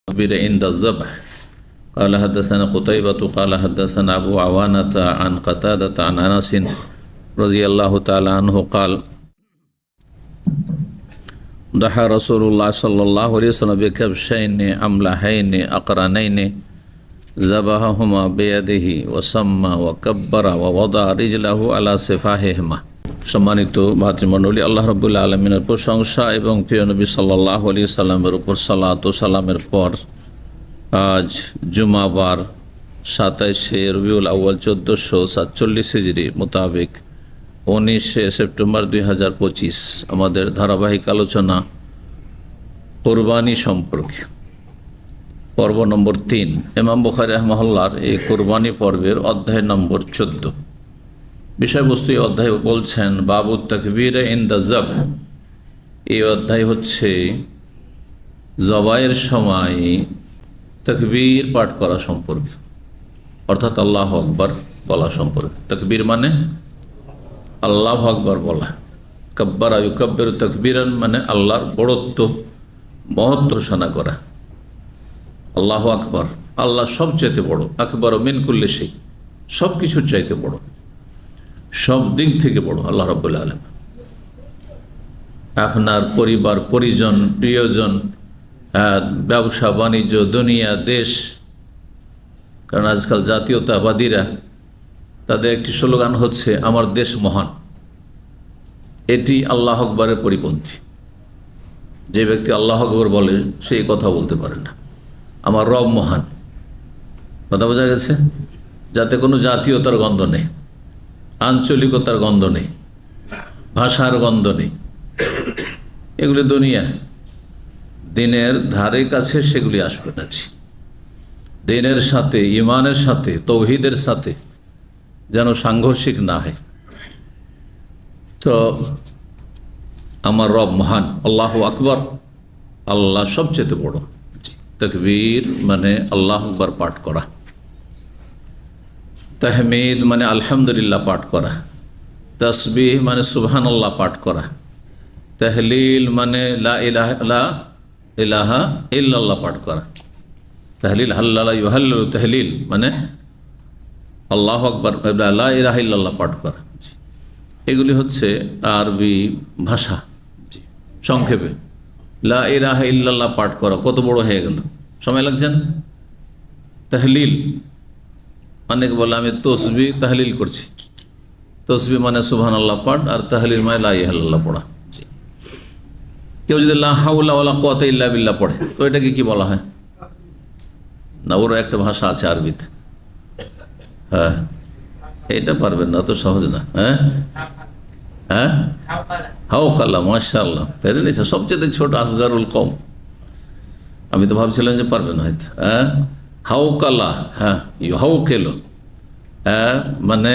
عند الذبح قال حدثنا قتيبة قال حدثنا أبو عوانة عن قتادة عن أنس رضي الله تعالى عنه قال ضحى رسول الله صلى الله عليه وسلم بكبشين أملحين أقرنين ذبحهما بيده وسمى وكبر ووضع رجله على سفاههما। সম্মানিত ভাতৃমণ্ডলী, আল্লাহ রাব্বুল আলামিনের প্রশংসা এবং প্রিয় নবী সাল্লাল্লাহু আলাইহি সাল্লামের উপর সালাত ও সালামের পর আজ জুমাবার 27শে রবিউল আউয়াল 1447 হিজরি মোতাবেক 19শে সেপ্টেম্বর 2025 আমাদের ধারাবাহিক আলোচনা কোরবানি সম্পর্কে পর্ব নম্বর 3। ইমাম বুখারী রাহিমাহুল্লাহর এই কোরবানি পর্বের অধ্যায় নম্বর 14। বিষয়বস্তু এই অধ্যায় বলছেন বাবু তাকবীর ইনদা যাব। এই অধ্যায় হচ্ছে জবাইয়ের সময় তাকবীর পাঠ করা সম্পর্কে, অর্থাৎ আল্লাহু আকবার বলা সম্পর্কে। তাকবীর মানে আল্লাহু আকবার বলা। কাব্বারা ইউকাব্বিরু তাকবীরান মানে আল্লাহর বড়ত্ব মহত্ব ঘোষণা করা। আল্লাহু আকবার, আল্লাহ সবচাইতে বড়। আকবার মিন কুল্লি শাই, সব কিছুর চাইতে বড়, সব দিক থেকে বড় আল্লাহ রাব্বুল আলামিন। আপনার পরিবার পরিজন প্রিয়জন, ব্যবসা বাণিজ্য, দুনিয়া, দেশ, কারণ আজকাল জাতীয়তাবাদীরা তাদের একটি স্লোগান হচ্ছে আমার দেশ মহান। এটি আল্লাহ আকবরের পরিপন্থী। যে ব্যক্তি আল্লাহ আকবর বলে সেই কথা বলতে পারে না আমার রব মহান। কথা বোঝা গেছে? যাতে কোনো জাতীয়তার গন্ধ নেই, আঞ্চলিকতার গন্ধ নেই, ভাষার গন্ধ নেই। এগুলি দুনিয়া, দিনের ধারে কাছে সেগুলি আসবে না। দিনের সাথে, ইমানের সাথে, তৌহিদের সাথে যেন সাংঘর্ষিক না হয়। তো আমার রব মহান, আল্লাহু আকবার, আল্লাহ সবচেয়ে বড়। তাকবীর মানে আল্লাহু আকবার পাঠ করা, তাহমিদ মানে আলহামদুলিল্লাহ পাঠ করা, তাসবিহ মানে সুবহানাল্লাহ পাঠ করা, তাহলিল মানে লা ইলাহা ইল্লাল্লাহ পাঠ করা। তাহলিল হাল্লালা ইউহাল্লিলু, তাহলিল মানে আল্লাহু আকবার লা ইলাহা ইল্লাল্লাহ পাঠ করা। এগুলি হচ্ছে আরবি ভাষা। সংক্ষেপে লা ইলাহা ইল্লাল্লাহ পাঠ করা কত বড় হয়ে গেল, সময় লাগছে না? তাহলিল অনেকে বলে আমি তসবিহ তাহলিল করছি। তসবিহ মানে সুবহানাল্লাহ পাঠ, আর তাহলিল মানে লা ইলাহা ইল্লাল্লাহ পড়া। কেউ যদি লা হাওলা ওয়ালা কুওয়াতা ইল্লা বিল্লাহ পড়ে তো এটাকে কি বলা হয়? না, ওর একটা ভাষা আছে আরবিতে। হ্যাঁ, এটা পারবেন না, তো সহজ না। হ্যাঁ হ্যাঁ, হাওকালা, মাশাআল্লাহ, পেরে নিয়েছে। সবচেয়ে ছোট আসগারুল কওম। আমি তো ভাবছিলাম যে পারবেন হয়তো। হ্যাঁ, হাওকালা, হ্যাঁ হাওকেলো, হ্যাঁ মানে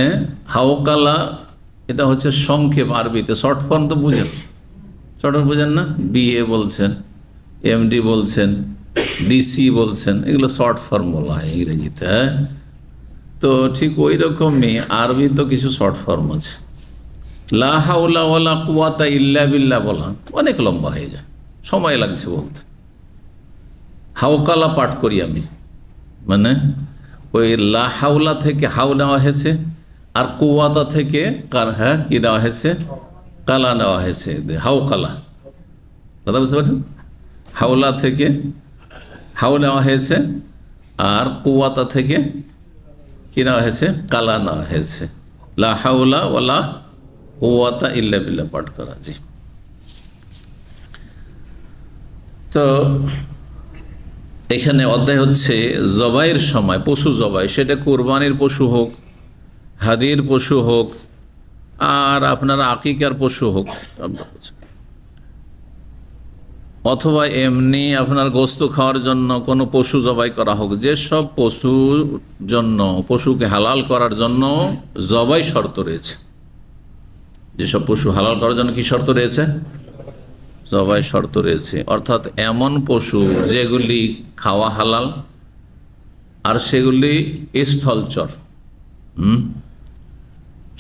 হাওকালা, এটা হচ্ছে সংক্ষেপ আরবিতে। শর্ট ফর্ম তো বুঝেন, শর্ট ফর্ম বুঝেন না? বিএ বলছেন, এমডি বলছেন, ডিসি বলছেন, এগুলো শর্ট ফর্ম বলা হয় ইংরেজিতে। হ্যাঁ, তো ঠিক ওই রকমই আরবি তো কিছু শর্ট ফর্ম আছে। লা হাওলা ওয়ালা কুওয়াতা ইল্লা বিল্লাহ বলা অনেক লম্বা হয়ে যায়, সময় লাগছে বলতে। হাওকালা পাঠ করি আমি, মানে ওই লা হাওলা থেকে হাও নেওয়া হয়েছে, আর কুওয়াতা থেকে হ্যাঁ কি নেওয়া হয়েছে, কালা নেওয়া হয়েছে, হাওকালা। দাদা বুঝতে পারছেন? হাওলা থেকে হাও নেওয়া হয়েছে, আর কুওয়াতা থেকে কি নেওয়া হয়েছে, কালা নেওয়া হয়েছে। লা হাওলা ওয়ালা কুওয়াতা ইল্লা বিল্লাহ পাঠ করা। জি, তো এখানে অধ্যায় হচ্ছে জবাইয়ের সময়, পশু জবাই, সেটা কোরবানির পশু হোক, হাদির পশু হোক, আর আপনার আকিকার পশু হোক, অথবা এমনি আপনার গোস্ত খাওয়ার জন্য কোনো পশু জবাই করা হোক। যেসব পশুর জন্য, পশুকে হালাল করার জন্য জবাই শর্ত রয়েছে, যেসব পশু হালাল করার জন্য কি শর্ত রয়েছে? জবাই শর্ত রয়েছে। অর্থাৎ এমন পশু যেগুলি খাওয়া হালাল আর সেগুলি স্থলচর,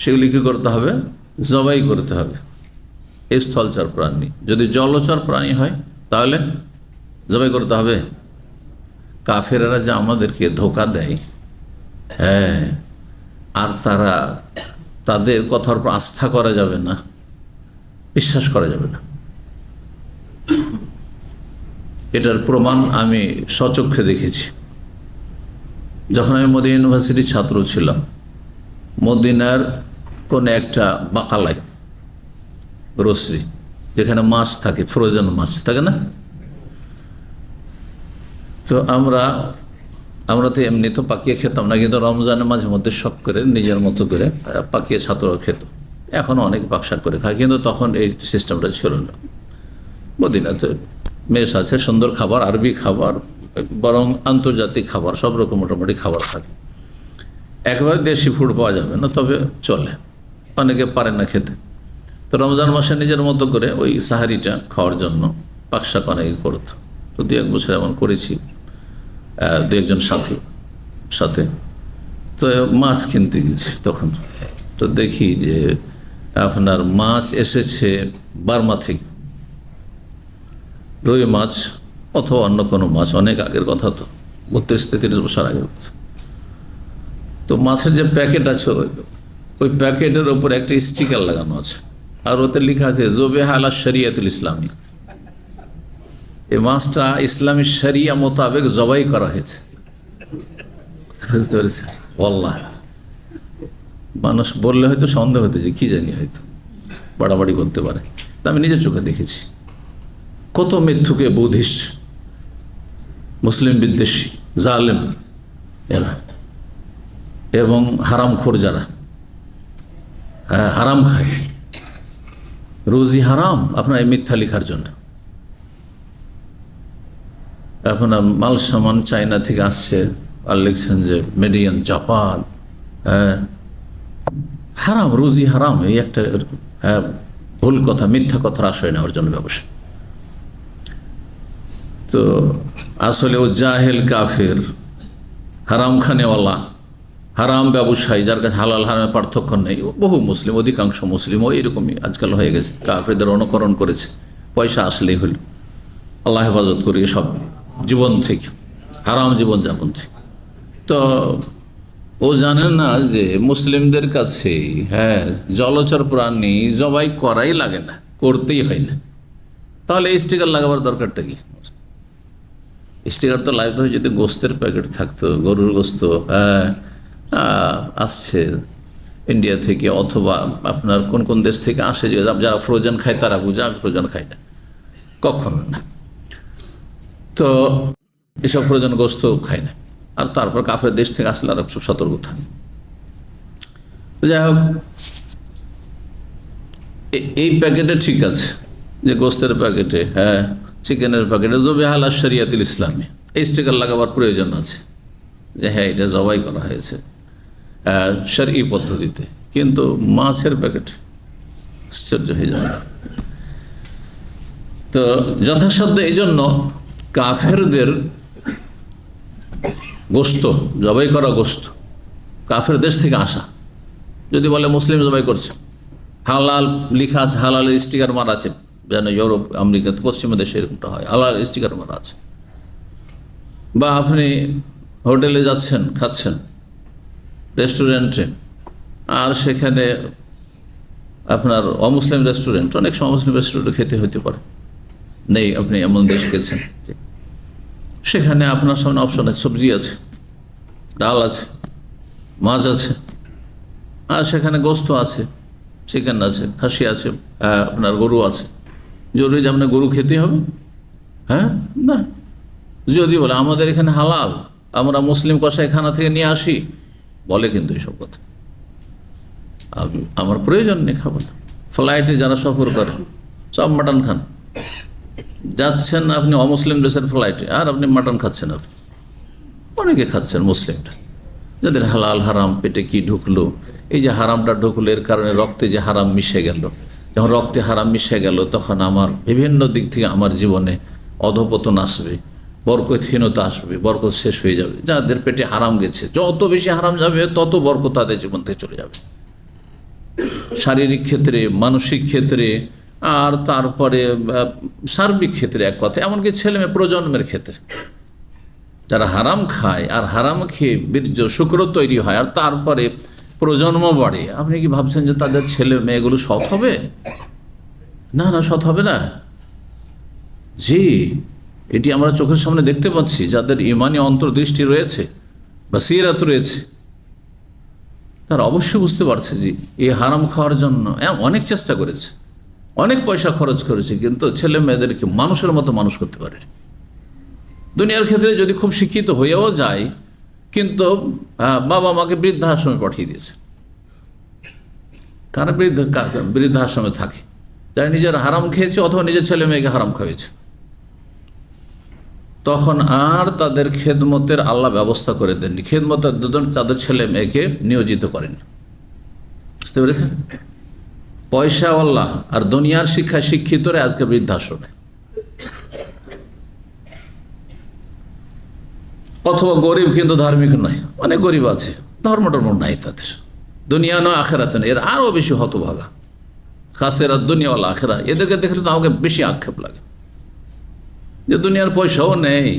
সেগুলি কি করতে হবে? জবাই করতে হবে। স্থলচর প্রাণী, যদি জলচর প্রাণী হয় তাহলে জবাই করতে হবে। কাফেরেরা যে আমাদেরকে ধোঁকা দেয়, হ্যাঁ, আর তাদের কথার উপর আস্থা করা যাবে না, বিশ্বাস করা যাবে না। এটার প্রমাণ আমি স্বচক্ষে দেখেছি। যখন আমি মদিনা ইউনিভার্সিটির ছাত্র ছিলাম, মদিনার কোন একটা বাকালায়, গ্রোসারি, যেখানে মাছ থাকে, ফ্রোজেন মাছ থাকে না, তো আমরা তো এমনি তো পাকিয়ে খেতাম না, কিন্তু রমজানের মাঝে মধ্যে শখ করে নিজের মতো করে পাকিয়ে ছাত্ররা খেত। এখনও অনেক বাক্সা করে খায়, কিন্তু তখন এই সিস্টেমটা ছিল না। মদিনাতে মেস আছে, সুন্দর খাবার, আরবি খাবার, বরং আন্তর্জাতিক খাবার, সব রকম মোটামুটি খাবার থাকে। একেবারে দেশি ফুড পাওয়া যাবে না, তবে চলে, অনেকে পারে না খেতে। তো রমজান মাসে নিজের মতো করে ওই সাহারিটা খাওয়ার জন্য পাকশাক অনেকে করত। তো 2-1 বছর এমন করেছি 2-1 জন সাথে। তো মাছ কিনতে গেছি তখন, তো দেখি যে আপনার মাছ এসেছে বার্মা থেকে, রুই মাছ অথবা অন্য কোনো মাছ, অনেক আগের কথা, তো 32-33 বছর আগের কথা। তো মাছের যে প্যাকেট আছে, ওই প্যাকেটের ওপর একটা স্টিকার লাগানো আছে, আর ওতে লেখা আছে জবেহ আলা শরিয়াতুল ইসলামী। এই মাছটা ইসলামী শরিয়া মোতাবেক জবাই করা হয়েছে। বুঝতে পেরেছে? আল্লাহ, মানুষ বললে হয়তো সন্দেহ হতে, যে কি জানি, হয়তো বাড়াবাড়ি করতে পারে। আমি নিজের চোখে দেখেছি কত মিথ্যুকে বুদ্ধিস্ট, মুসলিম বিদ্বেষী, জালেম এরা, এবং হারামখোর যারা, হ্যাঁ, হারাম খায়, রোজি হারাম আপনার এই মিথ্যা লেখার জন্য। আপনার মাল সামান চায়না থেকে আসছে, আর লিখছেন যে মেড ইন জাপান, হ্যাঁ, হারাম, রোজি হারাম, এই একটা, হ্যাঁ, ভুল কথা, মিথ্যা কথার আশ্রয় নেওয়ার জন্য ব্যবসা। তো আসলে ও জাহেল, কাফের, হারাম খানেওয়ালা, হারাম ব্যবসায়ী, যার কাছে হালাল হারামের পার্থক্য নেই। বহু মুসলিম, অধিকাংশ মুসলিমও এরকমই আজকাল হয়ে গেছে, কাফেরদের অনুকরণ করেছে, পয়সা আসলেই হল। আল্লাহ হেফাজত করি সব জীবন থেকে, হারাম জীবনযাপন থেকে। তো ও জানে না যে মুসলিমদের কাছে, হ্যাঁ, জলচর প্রাণী জবাই করাই লাগে না, করতেই হয় না। তাহলে এই স্টিকার লাগাবার দরকারটা কি? স্টিকার তো লাগতে হয় যদি গোস্তের প্যাকেট থাকতো, গরুর গোস্ত, হ্যাঁ, আসছে ইন্ডিয়া থেকে, অথবা আপনার কোন কোন দেশ থেকে আসে, যে যারা ফ্রোজেন খায় তারা বুঝে, আমি ফ্রোজেন খাই না, কখনো না। তো এসব ফ্রোজেন গোস্ত খাই না। আর তারপর কাফের দেশ থেকে আসলে আর সব সতর্ক থাকে। তো যাই হোক, এই প্যাকেটে ঠিক আছে, যে গোস্তের প্যাকেটে, হ্যাঁ, চিকেনের প্যাকেটে জবেহ আলা শরিয়াতুল ইসলামী, এই স্টিকার লাগাবার প্রয়োজন আছে, যে হ্যাঁ, এটা জবাই করা হয়েছে শরঈ পদ্ধতিতে। কিন্তু মাছের প্যাকেট, আশ্চর্য হয়ে যাবে। তো যথাসাধ্য এই জন্য কাফেরদের গোস্ত, জবাই করা গোস্ত, কাফের দেশ থেকে আসা, যদি বলে মুসলিম জবাই করছে, হালাল লিখা আছে, হালাল স্টিকার মারা আছে, যেন ইউরোপ, আমেরিকা, পশ্চিমা দেশে এরকমটা হয়, হালাল স্টিকার মারা আছে। বা আপনি হোটেলে যাচ্ছেন, খাচ্ছেন, রেস্টুরেন্টে, আর সেখানে আপনার অমুসলিম রেস্টুরেন্ট, অনেক সময় মুসলিম রেস্টুরেন্টে খেতে হতে পারে, নেই, আপনি এমন দেশ গেছেন, সেখানে আপনার সামনে অপশন আছে, সবজি আছে, ডাল আছে, মাছ আছে, আর সেখানে গোস্ত আছে, চিকেন আছে, খাসি আছে, আপনার গরু আছে। জরুরি যে আপনার গরু খেতে হবে? হ্যাঁ, না। যদি বলে আমাদের এখানে হালাল, আমরা মুসলিম কসাইখানা থেকে নিয়ে আসি, বলে, কিন্তু এইসব কথা আমার প্রয়োজন নেই, খাবো না। ফ্লাইটে যারা সফর করে সব মাটন খান, যাচ্ছেন আপনি অমুসলিম দেশের ফ্লাইটে, আর আপনি মাটন খাচ্ছেন, আপনি অনেকে খাচ্ছেন মুসলিমটা, যাদের হালাল হারাম পেটে কি ঢুকলো, এই যে হারামটা ঢুকলো, এর কারণে রক্তে যে হারাম মিশে গেল, যখন রক্তে হারাম মিশে গেল, তখন আমার বিভিন্ন দিক থেকে আমার জীবনে অধপতন আসবে, বরকতহীনতা আসবে, বরকত শেষ হয়ে যাবে। যাদের পেটে হারাম গেছে, যত বেশি হারাম যাবে, তত বরকত তাদের জীবন থেকে চলে যাবে, শারীরিক ক্ষেত্রে, মানসিক ক্ষেত্রে, আর তারপরে সার্বিক ক্ষেত্রে, এক কথা, এমনকি ছেলে মেয়ে প্রজন্মের ক্ষেত্রে। যারা হারাম খায় আর হারাম খেয়ে বীর্য শুক্র তৈরি হয় আর তারপরে প্রজন্ম বাড়ে, আপনি কি ভাবছেন যে তাদের ছেলে মেয়েগুলো সৎ হবে? না না, সৎ হবে না। জি, এটি আমরা চোখের সামনে দেখতে পাচ্ছি। যাদের ইমানি অন্তর্দৃষ্টি রয়েছে বা সিরাত রয়েছে, তারা অবশ্যই বুঝতে পারছে যে এই হারাম খাওয়ার জন্য অনেক চেষ্টা করেছে, অনেক পয়সা খরচ করেছে, কিন্তু ছেলে মেয়েদেরকে মানুষের মতো মানুষ করতে পারে। দুনিয়ার ক্ষেত্রে যদি খুব শিক্ষিত হয়েও যায়, কিন্তু বাবা মাকে বৃদ্ধাশ্রমে পাঠিয়ে দিয়েছে। কারা বৃদ্ধাশ্রমে থাকে? যারা নিজের হারাম খেয়েছে অথবা নিজের ছেলে মেয়েকে হারাম খাওয়াইছে। তখন আর তাদের খেদমতের আল্লাহ ব্যবস্থা করে দেননি, খেদমতের তাদের ছেলে মেয়েকে নিয়োজিত করেন। বুঝতে পেরেছেন? পয়সাওয়ালা আর দুনিয়ার শিক্ষায় শিক্ষিতরা আজকে বৃদ্ধাশ্রমে, অথবা গরিব কিন্তু ধার্মিক নয়। অনেক গরিব আছে, ধর্ম টর্ম নাই তাদের, দুনিয়া নয় আখেরাতে নেই। এর আরও বেশি হতভাগা, খাসেরা দুনিয়াওয়ালা আখেরা। এদেরকে দেখলে তো আমাকে বেশি আক্ষেপ লাগে যে দুনিয়ার পয়সাও নেই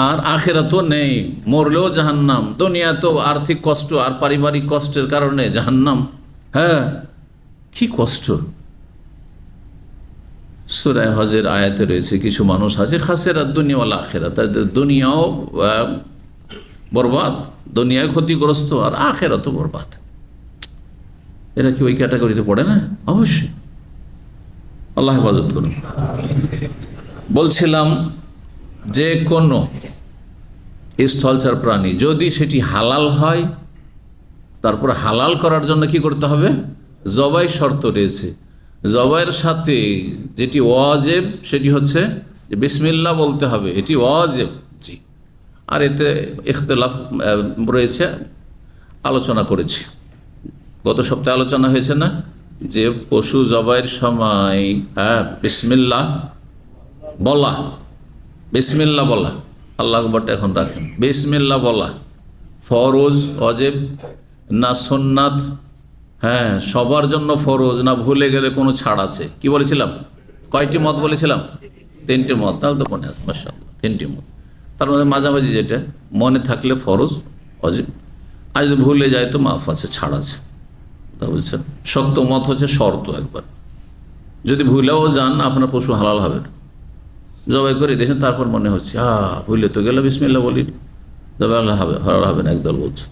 আর আখেরাতও নেই, মরলেও জাহান্নাম। দুনিয়া তো আর্থিক কষ্ট আর পারিবারিক কষ্টের কারণে জাহান্নাম। হ্যাঁ, কি কষ্ট। সূরা হজের আয়াতে রয়েছে কিছু মানুষ আছে খাসেরা দুনিয়াওয়ালা আখেরা, তাদের দুনিয়াও বরবাদ, দুনিয়ায় ক্ষতিগ্রস্ত আর আখেরাতও বরবাদ। এরা কি ওই ক্যাটাগরিতে পড়ে না? অবশ্যই। আল্লাহ হেফাজত করুন। বলছিলাম যে কোনো স্থলচার প্রাণী যদি সেটি হালাল হয়, তারপর হালাল করার জন্য কি করতে হবে? জবাই শর্ত রয়েছে। জবাইয়ের সাথে যেটি ওয়াজিব সেটি হচ্ছে বিসমিল্লাহ বলতে হবে, এটি ওয়াজিব। জি, আর এতে ইখতিলাফ রয়েছে, আলোচনা করেছি। গত সপ্তাহে আলোচনা হয়েছে না যে পশু জবাইয়ের সময় বিসমিল্লাহ বলা, বিসমিল্লাহ বলা, আল্লাহ আকবারটা এখন রাখেন, বিসমিল্লাহ বলা ফরজ ওয়াজিব না সুন্নাত? হ্যাঁ, সবার জন্য ফরজ না ভুলে গেলে কোনো ছাড় আছে? কি বলেছিলাম? কয়টি মত বলেছিলাম? 3টি মত। তাহলে তো মনে আছে, মাশাআল্লাহ, 3টি মত। তার মধ্যে মাঝামাঝি যেটা মনে থাকলে ফরজ ওয়াজিব, আর যদি ভুলে যায় তো মাফ আছে, ছাড় আছে। তা বলছেন শক্ত মত হচ্ছে শর্ত। একবার যদি ভুলেও যান আপনার পশু হালাল হবে না। জবাই করে দিয়েছেন, তারপর মনে হচ্ছে ভুলে তো গেল, বিসমিল্লাহ বলি, জবাই হালাল হবে না, একদল বলছে।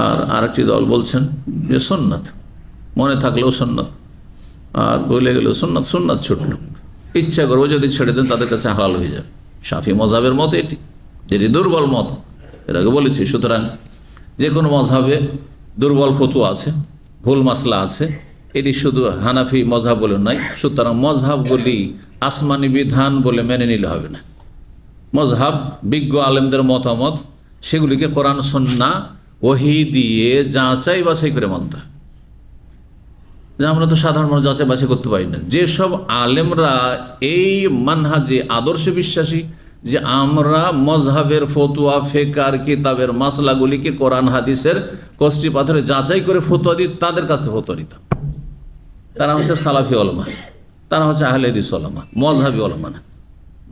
আর আরেকটি দল বলছেন যে সুন্নাত, মনে থাকলেও সুন্নাত আর ভুলে গেলেও সুন্নাত। সুন্নাত ছুটল, ইচ্ছা করবো যদি ছেড়ে দেন তাদের কাছে হালাল হয়ে যাবে। শাফি মজহাবের মত এটি, যেটি দুর্বল মত, এর আগে বলেছি। সুতরাং যে কোনো মজহাবে দুর্বল ফতুয়া আছে, ভুল মাসলা আছে, এটি শুধু হানাফি মজহাব বলে নয়। সুতরাং মজহাবগুলি আসমানি বিধান বলে মেনে নিলে হবে না। মজহাব বিজ্ঞ আলেমদের মতামত, সেগুলিকে কোরআন সুন্নাহ ওহী দিয়ে যাচাই বাছাই করে মানতে হয়। আমরা তো সাধারণ মানুষ যাচাই বাছাই করতে পারি না। যেসব আলেমরা এই মানহাজে আদর্শে বিশ্বাসী যে আমরা মজহাবের ফতুয়া ফেকার কিতাবের মাসলাগুলিকে কোরআন হাদিসের কষ্টি পাথরে যাচাই করে ফতুয়া দিই, তাদের কাছ থেকে ফতুয়া দিতাম। তারা হচ্ছে সালাফি ওলামা, তারা হচ্ছে আহলে হাদিস ওলামা, মজহাবি ওলামা না।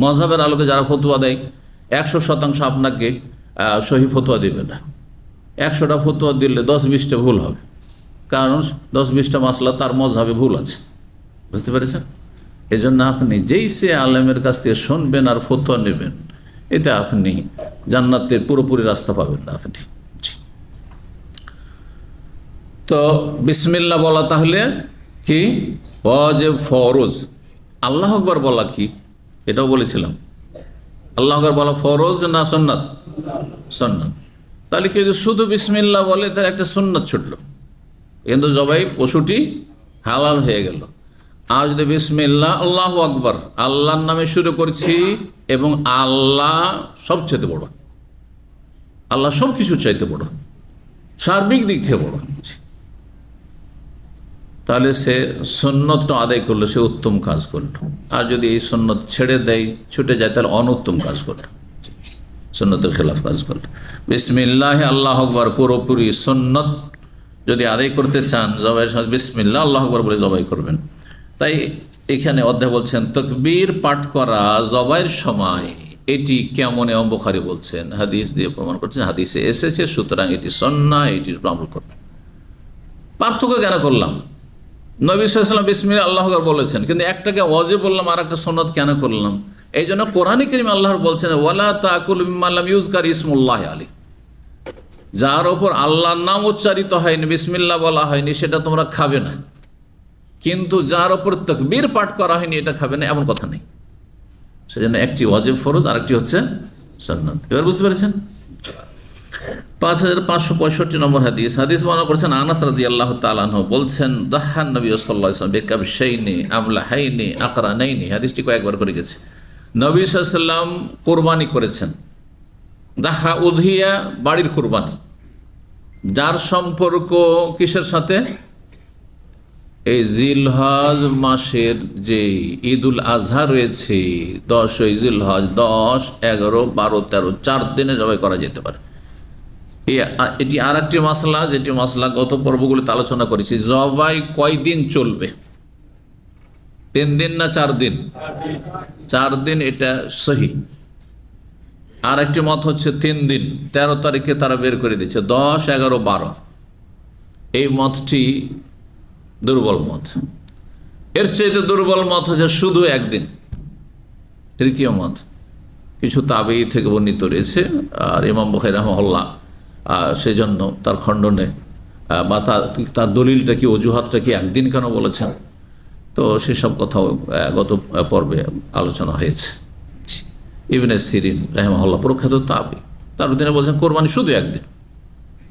মজহাবের আলোকে যারা ফতুয়া দেয় 100% আপনাকে সহি ফতুয়া দেবে না। 100টা ফতুয়া দিলে 10-20টা ভুল হবে, কারণ 10-20টা মাসলা তার মজহাবে ভুল আছে। বুঝতে পেরেছেন? এই জন্য আপনি যেই সে আলেমের কাছ থেকে শুনবেন আর ফতুয়া নেবেন, এতে আপনি জান্নাতের পুরোপুরি রাস্তা পাবেন না আপনি। তো বিসমিল্লাহ বলা তাহলে কি ওয়াজিব, ফরজ। আল্লাহ আকবার বলা কি, এটাও বলেছিলাম। আল্লাহ আকবার বলা ফরজ না সুন্নাত? সুন্নাত। তাহলে কেউ যদি শুধু বিসমিল্লাহ বলে তার একটা সুন্নাত ছুটল, কিন্তু জবাই পশুটি হালাল হয়ে গেল। আর যদি বিসমিল্লাহ আল্লাহু আকবার, আল্লাহর নামে শুরু করছি এবং আল্লাহ সবচেয়ে বড়, আল্লাহ সব কিছু চাইতে বড়, সার্বিক দিক থেকে বড়, তাহলে সে সুন্নতটা আদায় করলো, সে উত্তম কাজ করলো। আর যদি এই সুন্নত ছেড়ে দেয়, ছুটে যায়, তাহলে অনুত্তম কাজ করলো, সুন্নতের খেলাফ কাজ করলো। বিসমিল্লাহ আল্লাহু আকবার পুরোপুরি সুন্নত যদি আদায় করতে চান, জবাইয়ের সময় বিসমিল্লাহ আল্লাহু আকবার বলে জবাই করবেন। তাই এখানে অধ্যায় বলছেন তাকবীর পাঠ করা জবাইয়ের সময় এটি কেমন, ইমাম বুখারী বলছেন হাদিস দিয়ে প্রমাণ করছেন, হাদিসে এসেছে, সুতরাং এটি সুন্নাহ, এটির আমল করবে। পার্থক্য কেন করলাম? নবী সাল্লাল্লাহু আলাইহি ওয়াসাল্লাম বিসমিল্লাহ আল্লাহু আকবার বলেছেন, কিন্তু একটাকে ওয়াজিব বললাম আর একটা সুন্নাত কেন করলাম? এই জন্য কোরআনে কারীমে আল্লাহর বলছেন ওয়ালা তাকুলু মিম্মা লাম ইউযকার ইসমুল্লাহি আলাইহি, যার ওপর আল্লাহর নাম উচ্চারিত হয়নি, বিসমিল্লাহ বলা হয়নি, সেটা তোমরা খাবে না। কিন্তু যার ওপর তাকবীর পাঠ করা হয়নি এটা খাবে না, এমন কথা নেই। সেজন্য একটি ওয়াজিব ফরজ আর একটি হচ্ছে সুন্নাত। এবার বুঝতে পেরেছেন? 5565 নম্বর হাদিস বর্ণনা করছেন আনাস রাদিয়াল্লাহু তাআলা আনহু বলছেন, দাহান নবী সাল্লাল্লাহু আলাইহি ওয়াসাল্লাম বিকাবশাইনি আমলাহাইনি আকরানাইনি। হাদিসটি কয়েকবার করে গেছে। নবী সাল্লাল্লাহু আলাইহি ওয়াসাল্লাম কুরবানি করেছেন। দাহা উযহিয়া বাড়ির কুরবানি, যার সম্পর্ক কিসের সাথে? এই জিলহজ মাসের যে ঈদুল আজহা রয়েছে, 10 জিলহজ, 10, 11, 12, 13 4 দিনে জবাই করা যেতে পারে। এটি আর একটি মাসলা, যেটি মাসলা গত পর্বগুলিতে আলোচনা করেছি। জবাই কয় দিন চলবে? 3 দিন না 4 দিন? 4 দিন, এটা সহি। আর একটি মত হচ্ছে 3 দিন, 13 তারিখে তারা বের করে দিচ্ছে, 10, 11, 12। এই মতটি দুর্বল মত। এর চাইতে দুর্বল মত হচ্ছে শুধু 1 দিন। তৃতীয় মত কিছু তাবেঈ থেকে বর্ণিত রয়েছে, আর ইমাম বুখারী রাহিমাহুল্লাহ সেজন্য তার খণ্ডনে বা তার দলিলটা কি, অজুহাতটা কি, 1 দিন কেন বলেছেন, তো সেসব কথাও গত পর্বে আলোচনা হয়েছে। ইবনে সিরিন রাহিমাহুল্লাহ প্রখ্যাত তাবেঈ, তার দিনে বলছেন কোরবানি শুধু 1 দিন,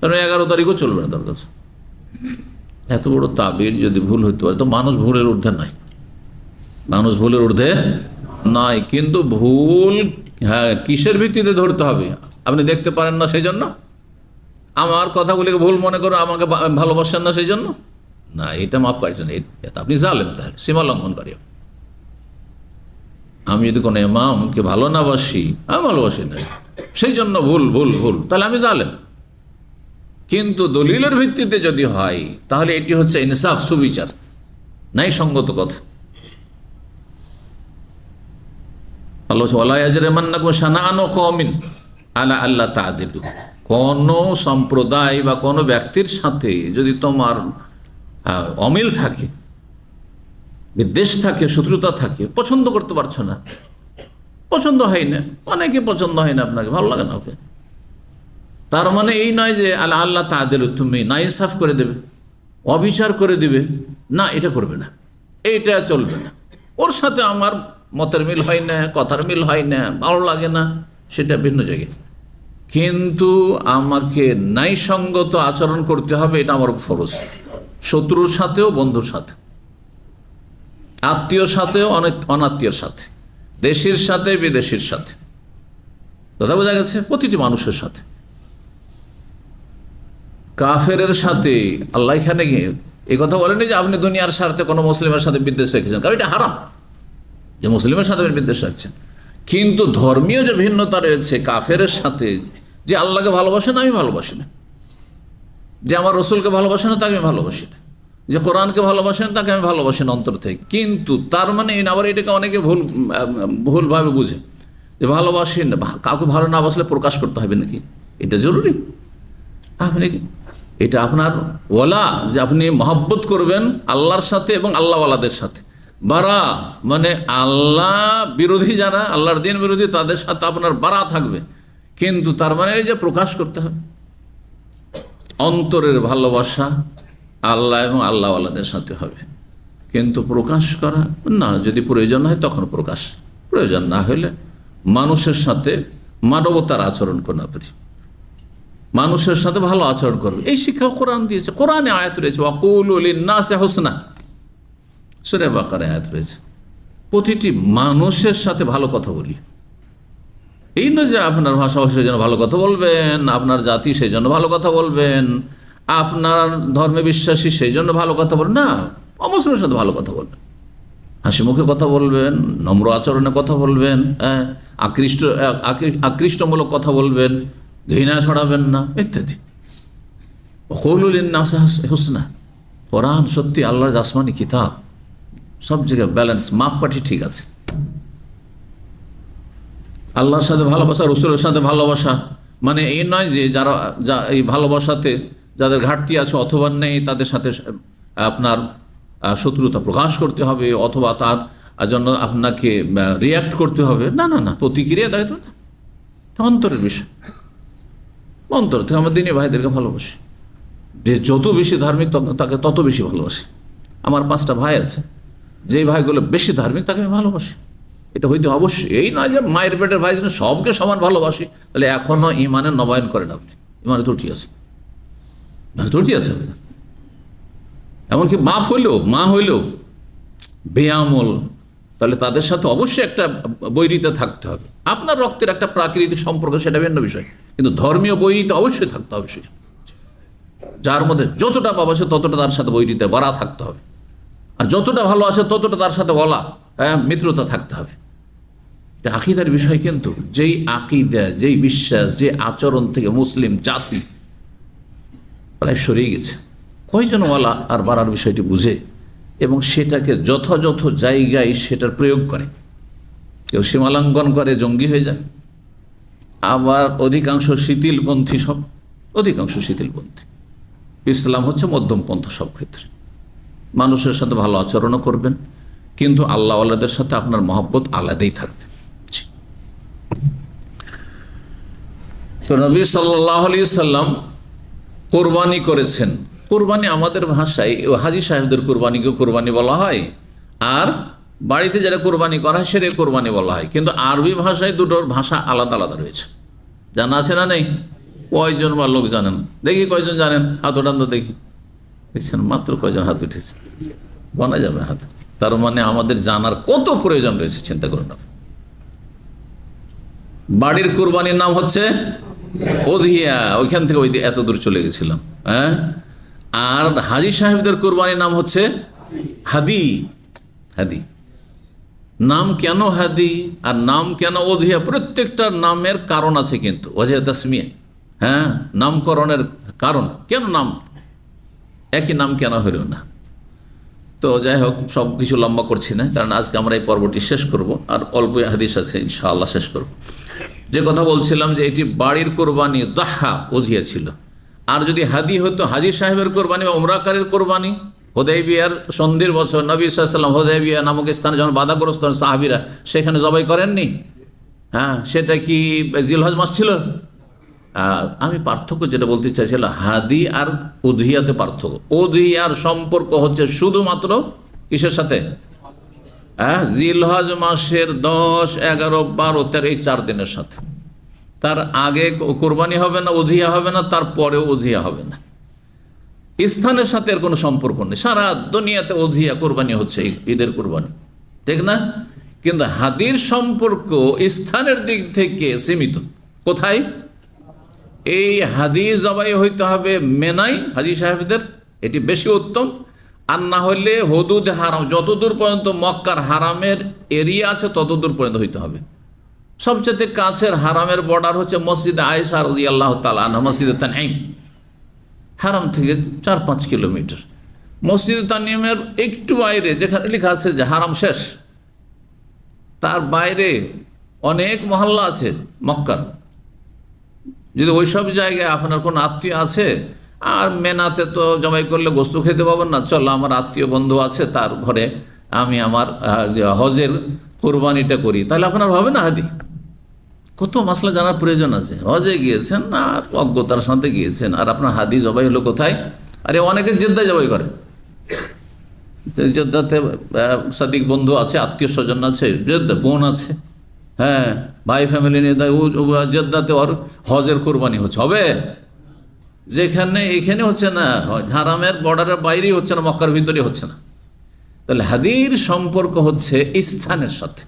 কারণ 11 তারিখও চলবে না তার কাছে। এত বড় তাবির যদি ভুল হইতে পারে, তো মানুষ ভুলের ঊর্ধ্বে নাই, মানুষ ভুলের ঊর্ধ্বে নাই। কিন্তু ভুল কিসের ভিত্তিতে ধরতে হবে? আপনি দেখতে পারেন না সেই জন্য? আমার কথাগুলিকে ভুল মনে করো, আমাকে ভালোবাসেন না সেই জন্য? না, এটা মাফ করছেন, আপনি জালেম, তাহলে সীমা লঙ্ঘনকারী। আমি যদি কোনো ইমামকে ভালো না বাসি, আমি ভালোবাসি না, সেই জন্য ভুল ভুল ভুল, তাহলে আমি জালেম। কিন্তু দলিলের ভিত্তিতে যদি হয়, তাহলে এটি হচ্ছে ইনসাফ, সুবিচার, নাই সঙ্গত কথা। কোন সম্প্রদায় বা কোন ব্যক্তির সাথে যদি তোমার অমিল থাকে, বিদ্বেষ থাকে, শত্রুতা থাকে, পছন্দ করতে পারছো না, পছন্দ হয় না, অনেকে পছন্দ হয় না, আপনাকে ভালো লাগে না ওকে, তার মানে এই নয় যে আল্লাহ তাআদিলু, তুমি না ইনসাফ করে দেবে, অবিচার করে দিবে, না, এটা করবে না, এইটা চলবে না। ওর সাথে আমার মতের মিল হয় না, কথার মিল হয় না, ভালো লাগে না, সেটা ভিন্ন জায়গায়। কিন্তু আমাকে ন্যায়সঙ্গত আচরণ করতে হবে, এটা আমার ফরজ। শত্রুর সাথেও, বন্ধুর সাথে, আত্মীয়র সাথেও, অনাত্মীয়র সাথে, দেশের সাথে, বিদেশের সাথে, কথা বোঝা গেছে? প্রতিটি মানুষের সাথে। কাফেরের সাথে আল্লাহ এখানে গিয়ে এই কথা বলেনি যে আপনি দুনিয়ার স্বার্থে কোনো মুসলিমের সাথে বিদ্বেষ রেখেছেন, কারণ এটা হারাম যে মুসলিমের সাথে বিদ্বেষ রাখছেন। কিন্তু ধর্মীয় যে ভিন্নতা রয়েছে কাফেরের সাথে, যে আল্লাহকে ভালোবাসেন আমি ভালোবাসি না, যে আমার রসুলকে ভালোবাসে না তাকে আমি ভালোবাসি না, যে কোরআনকে ভালোবাসেন তাকে আমি ভালোবাসি না অন্তর থেকে। কিন্তু তার মানে আবার এটাকে অনেকে ভুলভাবে বুঝে যে ভালোবাসেন না, কাউকে ভালো না বাসলে প্রকাশ করতে হবে নাকি? এটা জরুরি? আপনি এটা আপনার ওয়ালা, যে আপনি মহব্বত করবেন আল্লাহর সাথে এবং আল্লাহওয়ালাদের সাথে। বারা মানে আল্লাহ বিরোধী যারা, আল্লাহর দিন বিরোধী, তাদের সাথে আপনার বারা থাকবে, কিন্তু তার মানে এই যে প্রকাশ করতে হবে অন্তরের ভালোবাসা আল্লাহ এবং আল্লাহওয়ালাদের সাথে হবে। কিন্তু প্রকাশ করা না, যদি প্রয়োজন হয় তখন প্রকাশ, প্রয়োজন না হলে মানুষের সাথে মানবতার আচরণ করতে পারি, মানুষের সাথে ভালো আচরণ করবে, এই শিক্ষা কোরআন দিয়েছে। কোরআনে আয়াত রয়েছে ওয়াকুলু লিন্নাসি হুসনা, সূরা বাকারায় আয়াত রয়েছে। প্রতিটি মানুষের সাথে ভালো কথা বলি, এই নয় যে আপনার ভাষাভাষী সেই জন্য ভালো কথা বলবেন, আপনার জাতি সেই জন্য ভালো কথা বলবেন, আপনার ধর্মে বিশ্বাসী সেই জন্য ভালো কথা বলবেন, না, অমুসলিমের সাথে ভালো কথা বলবেন, হাসি মুখে কথা বলবেন, নম্র আচরণে কথা বলবেন, আকৃষ্টমূলক কথা বলবেন, ঘৃণা ছড়াবেন না, ইত্যাদি। ওয়াকুলু লিন্নাসি হুসনা, কোরআন সত্যি আল্লাহর আসমানি কিতাব, সব জায়গায় ব্যালেন্স, মাপকাঠি ঠিক আছে। আল্লাহর সাথে ভালোবাসা, রসুলের সাথে ভালোবাসা মানে এই নয় যে এই ভালোবাসাতে যাদের ঘাটতি আছে অথবা নেই তাদের সাথে আপনার শত্রুতা প্রকাশ করতে হবে অথবা তার জন্য আপনাকে রিয়াক্ট করতে হবে, না না না, প্রতিক্রিয়া দেয় তো না, অন্তরের বিষয়। অন্তর থেকে আমার দিনী ভাইদেরকে ভালোবাসি, যে যত বেশি ধার্মিক তাকে তত বেশি ভালোবাসি। আমার 5টা ভাই আছে, যে ভাইগুলো বেশি ধার্মিক তাকে আমি ভালোবাসি, এটা হইতে অবশ্যই। এই নয় যে মায়ের পেটের ভাই সবকে সমান ভালোবাসি, তাহলে এখনো ইমানের নবায়ন করেন আপনি, ইমানে ত্রুটি আছে, ত্রুটি আছে। এমনকি মা হইলেও বেআমল, তাহলে তাদের সাথে অবশ্যই একটা বৈরিতা থাকতে হবে। আপনার রক্তের একটা প্রাকৃতিক সম্পর্ক, সেটা ভিন্ন বিষয়, কিন্তু ধর্মীয় বৈরিতা অবশ্যই থাকতে হবে। যার মধ্যে যতটা পাপ আছে ততটা তার সাথে বৈরিতা বাড়া থাকতে হবে, আর যতটা ভালো আছে ততটা তার সাথে বলা মিত্রতা থাকতে হবে। আকীদার বিষয়, কিন্তু যেই আকীদা, যেই বিশ্বাস, যে আচরণ থেকে মুসলিম জাতি প্রায় সরিয়ে গেছে। কয়জন ওয়ালা আর বাড়ার বিষয়টি বুঝে এবং সেটাকে যথাযথ জায়গায় সেটার প্রয়োগ করে। কেউ সীমালঙ্ঘন করে, জঙ্গি হয়ে যায়। আবার অধিকাংশ শিথিলপন্থী, অধিকাংশ শিথিলপন্থী। ইসলাম হচ্ছে মধ্যম পন্থা সব ক্ষেত্রে। মানুষের সাথে ভালো আচরণও করবেন, কিন্তু আল্লাহ আল্লাহদের সাথে আপনার মহব্বত আলাদাই থাকবে। তো নবী সাল্লাল্লাহু আলাইহি সাল্লাম কোরবানি করেছেন। কোরবানি আমাদের ভাষায় হাজী সাহেবদের কোরবানিকে কোরবানি বলা হয়, আর বাড়িতে যারা কোরবানি করা হয় সেটা কোরবানি বলা হয়। কিন্তু আরবি ভাষায় দুটোর ভাষা আলাদা আলাদা রয়েছে। জানা আছে না নেই? কয়জন বা লোক জানেন? দেখি কয়জন জানেন, হাত ওঠান তো দেখি। দেখছেন মাত্র কয়জন হাত উঠেছে, গনা যাবে হাত। তার মানে আমাদের জানার কত প্রয়োজন রয়েছে, চিন্তা করুন। বাড়ির কোরবানির নাম হচ্ছে উযহিয়া, ওইখান থেকে এত দূর চলে গেছিলাম। হ্যাঁ, আর হাজী সাহেবদের কোরবানির নাম হচ্ছে হাদি। হাদি নাম কেন হাদি আর নাম কেন উযহিয়া? প্রত্যেকটা নামের কারণ আছে, কিন্তু ওয়াজহ তাসমিয়া, হ্যাঁ, নামকরণের কারণ। কেন নাম একই নাম কেন হইল না? তো যাই হোক, সব কিছু লম্বা করছি না, কারণ আজকে আমরা এই পর্বটি শেষ করব, আর অল্প হাদিস আছে, ইনশাআল্লাহ শেষ করব। যে কথা বলছিলাম যে এটি বাড়ির কোরবানি, দাহা উযহিয়া ছিল। আর যদি হাদি হতো হাজী সাহেবের কোরবানি বা উমরাকারীর কোরবানি, হুদাইবিয়ার সন্ধির বছর নবী সাল্লাল্লাহু আলাইহি ওয়াসাল্লাম হুদাইবিয়া নামক স্থানে যখন বাধাগ্রস্ত সাহাবীরা, সেখানে জবাই করেননি? হ্যাঁ, সেটা কি জিলহজ মাস ছিল? আমি পার্থক্য যেটা বলতে চাইছিলাম, হাদি আর উযহিয়াতে পার্থক্য। উযহিয়ার সম্পর্ক হচ্ছে শুধুমাত্র কিসের সাথে? জিলহজ মাসের 10, 11, 12, 13 এই 4 দিনের সাথে। তার আগে কোরবানি হবে না, উযহিয়া হবে না, তারপরেও উযহিয়া হবে না। স্থানের সাথে এর কোনো সম্পর্ক নেই। সারা দুনিয়াতে উযহিয়া কোরবানি হচ্ছে, ঈদের কোরবানি, ঠিক না? কিন্তু হাদির সম্পর্ক স্থানের দিক থেকে সীমিত। কোথায়? এই হাদি জবাই হইতে হবে মেনাই হাজী সাহেবদের, এটি বেশি উত্তম। আর না হলে হুদুদ হারাম, যতদূর পর্যন্ত মক্কার হারামের এরিয়া আছে ততদূর পর্যন্ত হইতে হবে। সবচেয়ে কাছের হারামের বর্ডার হচ্ছে মসজিদ আয়েশা রাদিয়াল্লাহু তাআলা আনহা, মসজিদে তানঈম, হারাম থেকে 4-5 কিলোমিটার। মসজিদে তানঈমের একটু বাইরে যেখানে লেখা আছে যে হারাম শেষ, তার বাইরে অনেক মহল্লা আছে মক্কার। যদি ওইসব জায়গায় আপনার কোনো আত্মীয় আছে, আর মেনাতে তো জবাই করলে গোস্ত খেতে পাবেন না, চলো আমার আত্মীয় বন্ধু আছে তার ঘরে আমি আমার হজের কোরবানিটা করি, তাহলে আপনার হবে না হাদি। কত মাসলা জানার প্রয়োজন আছে। হজে গিয়েছেন আর অজ্ঞতার সাথে গিয়েছেন, আর আপনার হাদি জবাই হলো কোথায়? আরে অনেকে জেদ্দায় জবাই করে, জেদ্দাতে সাদিক বন্ধু আছে, আত্মীয় স্বজন আছে, জেদ্দা বোন আছে, হ্যাঁ, ভাই ফ্যামিলি নিয়ে দেয়, জেদ্দাতে ওর হজের কোরবানি হচ্ছে। হবে? যেখানে এখানে হচ্ছে না, হারামের বর্ডারের বাইরেই হচ্ছে না, মক্কার ভিতরে হচ্ছে না। তাহলে হাদির সম্পর্ক হচ্ছে স্থানের সাথে,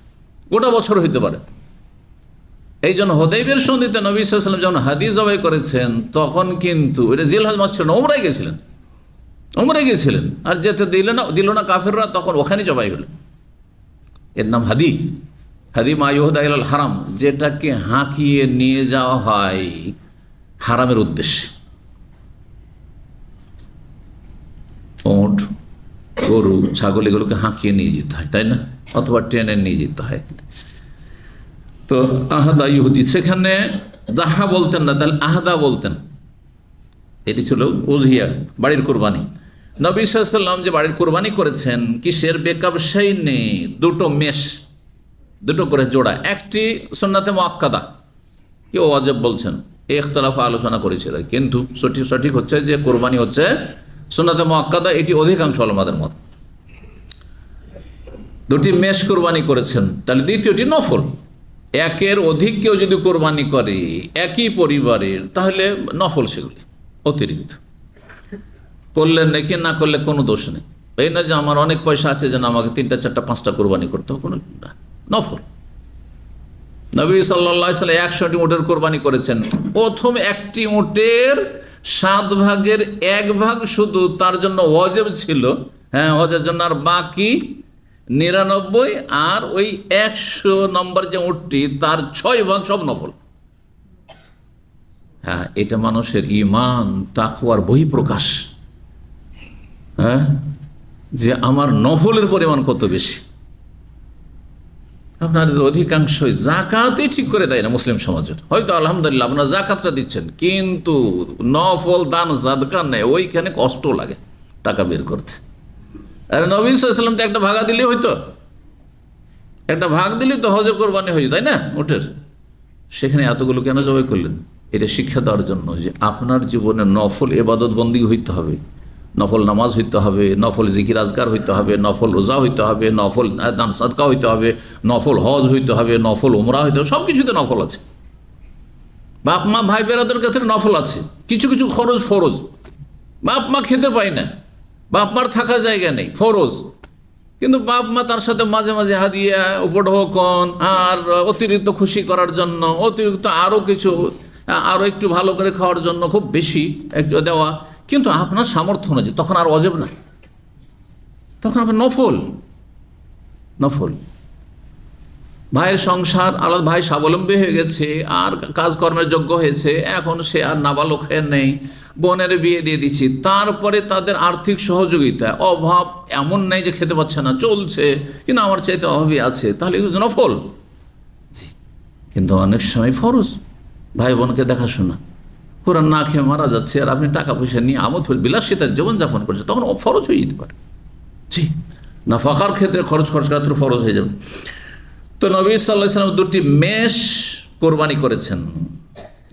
গোটা বছর হইতে পারে। এই জন্য হুদাইবিয়ার সন্ধিতে নবী সাল্লাল্লাহু আলাইহি ওয়াসাল্লাম যখন হাদি জবাই করেছেন, তখন কিন্তু এটা জিলহজ মাস ছিল না, উমরায় গেছিলেন, আর যেতে দিল না কাফেররা, তখন ওখানে জবাই হলো। এর নাম হাদি। হাদি মা ইউহদা ইলাল হারাম, যেটাকে হাঁকিয়ে নিয়ে যাওয়া হয় হারামের উদ্দেশ্যে। ওট, গরু, ছাগল এগুলোকে হাঁকিয়ে নিয়ে যেতে হয়, তাই না? অথবা ট্রেনে নিয়ে যেতে হয়। তো আহাদা ইহুদি, সেখানে দাহা বলতেন না, তাহলে আহাদা বলতেন। এটি ছিল উযহিয়া, বাড়ির কোরবানি। নবী সাল্লাল্লাহু আলাইহি ওয়াসাল্লাম যে বাড়ির কোরবানি করেছেন কিসের? বেকাবশাইনে, দুটো মেষ, দুটো করে জোড়া। একটি সুন্নাতে মুআক্কাদা, কেউ ওয়াজিব বলছেন, এই ইখতিলাফে আলোচনা করেছিল, কিন্তু সঠিক হচ্ছে যে কোরবানি হচ্ছে সুন্নাতে মুআক্কাদা, এটি অধিকাংশ উলামাদের মত। দুটি মেষ কোরবানি করেছেন, তাহলে দ্বিতীয়টি নফল। একের অধিক কেউ যদি কোরবানি করে একই পরিবারের, তাহলে নফল সেগুলি অতিরিক্ত করলে নাকি, না করলে কোনো দোষ নেই। এই না যে আমার অনেক পয়সা আছে যেন আমাকে 3টা 4টা 5টা কোরবানি করতে হবে, কোনো না, নফল। নবী সাল্লাল্লাহু আলাইহি ওয়াসাল্লাম 100টি উটের কোরবানি করেছেন। প্রথম একটি উটের 7 ভাগের 1 ভাগ শুধু তার জন্য ওয়াজিব ছিল, হ্যাঁ হজের জন্য, আর বাকি 99 আর ওই 100 নম্বর যে উটটি তার 6 ভাগ সব নফল। হ্যাঁ, এটা মানুষের ঈমান তাকওয়ার বহিঃপ্রকাশ। হ্যাঁ, যে আমার নফলের পরিমাণ কত বেশি। আপনার অধিকাংশই জাকাতই ঠিক করে দেয় না মুসলিম সমাজের। হয়তো আলহামদুলিল্লাহ আপনার জাকাতটা দিচ্ছেন, কিন্তু নফল দান সাদকা নেই, ওইখানে কষ্ট লাগে টাকা বের করতে। আরে নবী সাল্লাল্লাহু আলাইহি ওয়াসাল্লাম তো একটা ভাগা দিলেই হইতো, একটা ভাগ দিলেই তো হজে কোরবানি হয়ে, তাই না, উটের। সেখানে এতগুলো কেন জবাই করলেন? এটা শিক্ষা দেওয়ার জন্য যে আপনার জীবনে নফল ইবাদত বন্দি হইতে হবে, নফল নামাজ হইতে হবে, নফল জিকির আজকার হইতে হবে, নফল রোজা হইতে হবে, নফল দান সাদকা হইতে হবে, নফল হজ হইতে হবে, নফল উমরা হইতে হবে, সব কিছুতে নফল আছে। বাপ মা ভাই বেরাদের কাছে নফল আছে, কিছু কিছু খরচ ফরজ। বাপ মা খেতে পায় না, বাপ মার থাকা জায়গা নেই, ফরজ। কিন্তু বাপ মা তার সাথে মাঝে মাঝে হাদিয়া, উপঢৌকন, আর অতিরিক্ত খুশি করার জন্য অতিরিক্ত আরও কিছু, আরও একটু ভালো করে খাওয়ার জন্য খুব বেশি একটু দেওয়া, কিন্তু আপনার সামর্থ্য অনুযায়ী, তখন আর ওয়াজিব না, তখন আপনার নফল। নফল ভাইয়ের সংসার আলাদা, ভাই স্বাবলম্বী হয়ে গেছে আর কাজকর্মের যোগ্য হয়েছে, এখন সে আর নাবালক হয়ে নেই, বোনের বিয়ে দিয়ে দিচ্ছি, তারপরে তাদের আর্থিক সহযোগিতা, অভাব এমন নেই যে খেতে পাচ্ছে না, চলছে, কিন্তু আমার চাইতে অভাবই আছে, তাহলে এগুলো নফল। জি, কিন্তু অনেক সময় ফরজ। ভাই বোনকে দেখাশোনা, পুরা না খেয়ে মারা যাচ্ছে, আর আপনি টাকা পয়সা নিয়ে আমোদ বিলাসিতার জীবনযাপন করছে, তখন ফরজ হয়ে যেতে পারে। জি, নাফাকার ক্ষেত্রে খরচ ক্ষেত্রে ফরজ হয়ে যাবে। তো নবী সাল্লাল্লাহু আলাইহি ওয়াসাল্লাম দুটি মেষ কোরবানি করেছেন,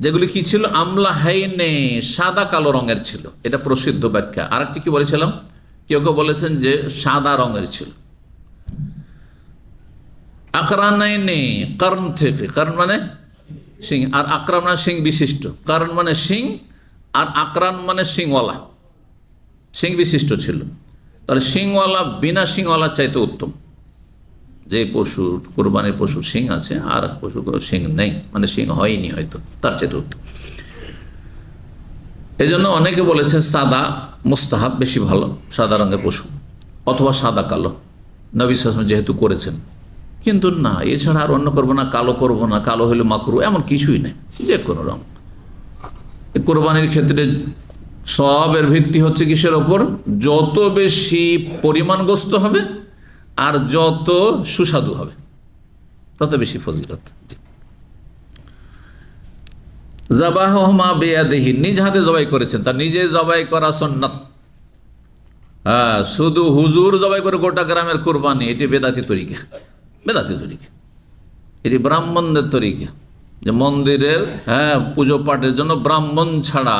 যেগুলি কি ছিল? আমলা হাইনে, সাদা কালো রঙের ছিল, এটা প্রসিদ্ধ ব্যাখ্যা। আরেকটি কি বলেছিলাম, কেউ কেউ বলেছেন যে সাদা রঙের ছিল। আকরানাইনে, কর্ণ থেকে, কর্ণ মানে সিং, আর আকরান মানে সিং বিশিষ্ট, কর্ণ মানে সিং, আর আকরান মানে সিংওয়ালা, সিং বিশিষ্ট ছিল। তাহলে সিংওয়ালা বিনা সিংওয়ালা চাইতে উত্তম। যে পশু কোরবানির পশু সিং আছে আর পশু সিং নেই, মানে সিং হয়নি হয়তো, তার চাইতে উত্তম। এই জন্য অনেকে বলেছে সাদা মুস্তাহাব, বেশি ভালো, সাদা রঙের পশু, অথবা সাদা কালো, নবী সাল্লাল্লাহু আলাইহি ওয়াসাল্লাম যেহেতু করেছেন। কিন্তু না, এছাড়া আর অন্য করবো না, কালো করবো না, কালো হলে মাকরু, এমন কিছুই নেই, যে কোনো রঙ। কোরবানির ক্ষেত্রে সবের ভিত্তি হচ্ছে কিসের ওপর? যত বেশি পরিমাণগ্রস্ত হবে আর যত সুস্বাদু হবে, তত বেশি ফজিলত। যাবাহুমা বিয়াদিহি, নিজ হাতে জবাই করেছেন, তার নিজে জবাই করা সুন্নাত। হ্যাঁ, শুধু হুজুর জবাই করে গোটা গ্রামের কোরবানি, এটি বেদাতি তরিকা, বেদাতি তরিকা, এটি ব্রাহ্মণদের তরিকা, যে মন্দিরের পুজো পাঠের জন্য ব্রাহ্মণ ছাড়া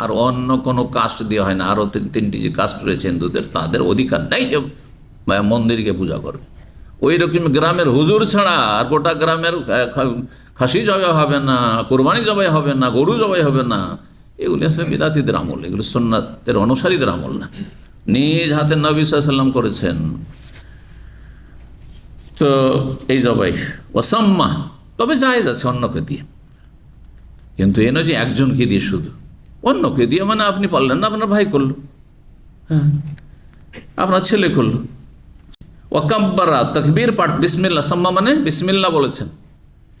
আর অন্য কোনো কাস্ট দেওয়া হয় না। আরও 3টি যে কাস্ট রয়েছে হিন্দুদের, তাদের অধিকার নেই যে মন্দিরকে পূজা করবে। ওই রকম গ্রামের হুজুর ছাড়া আর গোটা গ্রামের খাসি জবাই হবে না, কোরবানি জবাই হবে না, গরু জবাই হবে না। এগুলি আসলে বিদাতিদের আমল, এগুলো সুন্নাতের অনুসারীদের আমল না। নিজ হাতে নবী সাল্লাল্লাহু আলাইহি ওয়াসাল্লাম করেছেন। তো এই জবাই ওয়াসাম্মা, তবে জায়েজ আছে অন্যকে দিয়ে, কিন্তু এ নয় যে একজনকে দিয়ে, শুধু অন্যকে দিয়ে, মানে আপনি পারলেন না, আপনার ভাই করলো, হ্যাঁ আপনার ছেলে করলো। ওয়াকাব্বারা, তাকবীর পাঠ, বিসমিল্লাহ, সাম্মা মানে বিসমিল্লাহ বলেছেন,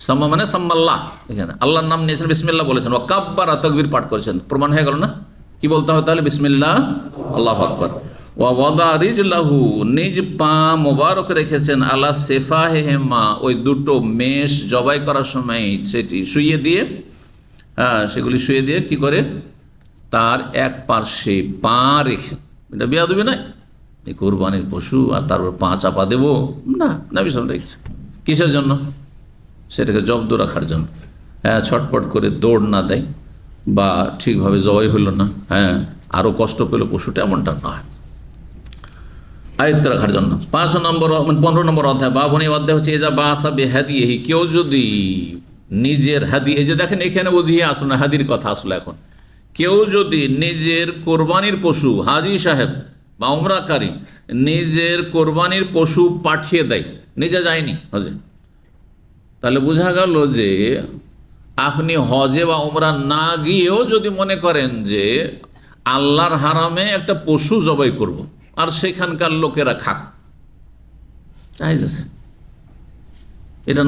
সাম্মা মানে সাম্মাল্লাহ, এখানে আল্লাহর নাম নিয়েছেন, বিসমিল্লাহ বলেছেন। ওয়াকাব্বারা, তাকবীর পাঠ করেছেন, প্রমাণ হয়ে গেল না? কি বলতে হবে তাহলে? বিসমিল্লাহ, আল্লাহু আকবার। ওয়া ওয়াদা রিজলাহু, নিজ পা মোবারক রেখেছেন আলা সেফাহেমা, ওই দুটো মেষ জবাই করার সময় সেটি শুইয়ে দিয়ে, সেগুলি শুয়ে দিয়ে কি করে তার এক পার্শ্বে পা রেখে। এটা বেয়াদবি নয়, এই কোরবানির পশু আর তারপর পা চাপা দেবো না, নবী সাল্লাল্লাহু আলাইহি ওয়াসাল্লাম রেখেছে। কিসের জন্য? সেটাকে জব্দ রাখার জন্য। ছটপট করে দৌড় না দেয় বা ঠিকভাবে জবাই হলো না, আরও কষ্ট পেল পশুটা, এমনটা নয়, আয়ত্ত রাখার জন্য। 15 নম্বর অধ্যায়, বাবনী অধ্যায় হচ্ছে এজা বাসা বেহাদিহি, কেউ যদি নিজের হাদি, এই যে দেখেন এখানে বুঝিয়ে আসলো না, হাদির কথা আসলো এখন। কেউ যদি নিজের কোরবানির পশু, হাজি সাহেব বা উমরাকারী নিজের কোরবানির পশু পাঠিয়ে দেয়, নিজে যায়নি হজে, তাহলে বোঝা গেল যে আপনি হজে বা উমরা না গিয়েও যদি মনে করেন যে আল্লাহর হারামে একটা পশু জবাই করব আর সেখানকার লোকেরা খাক, জায়েজ আছে। এটা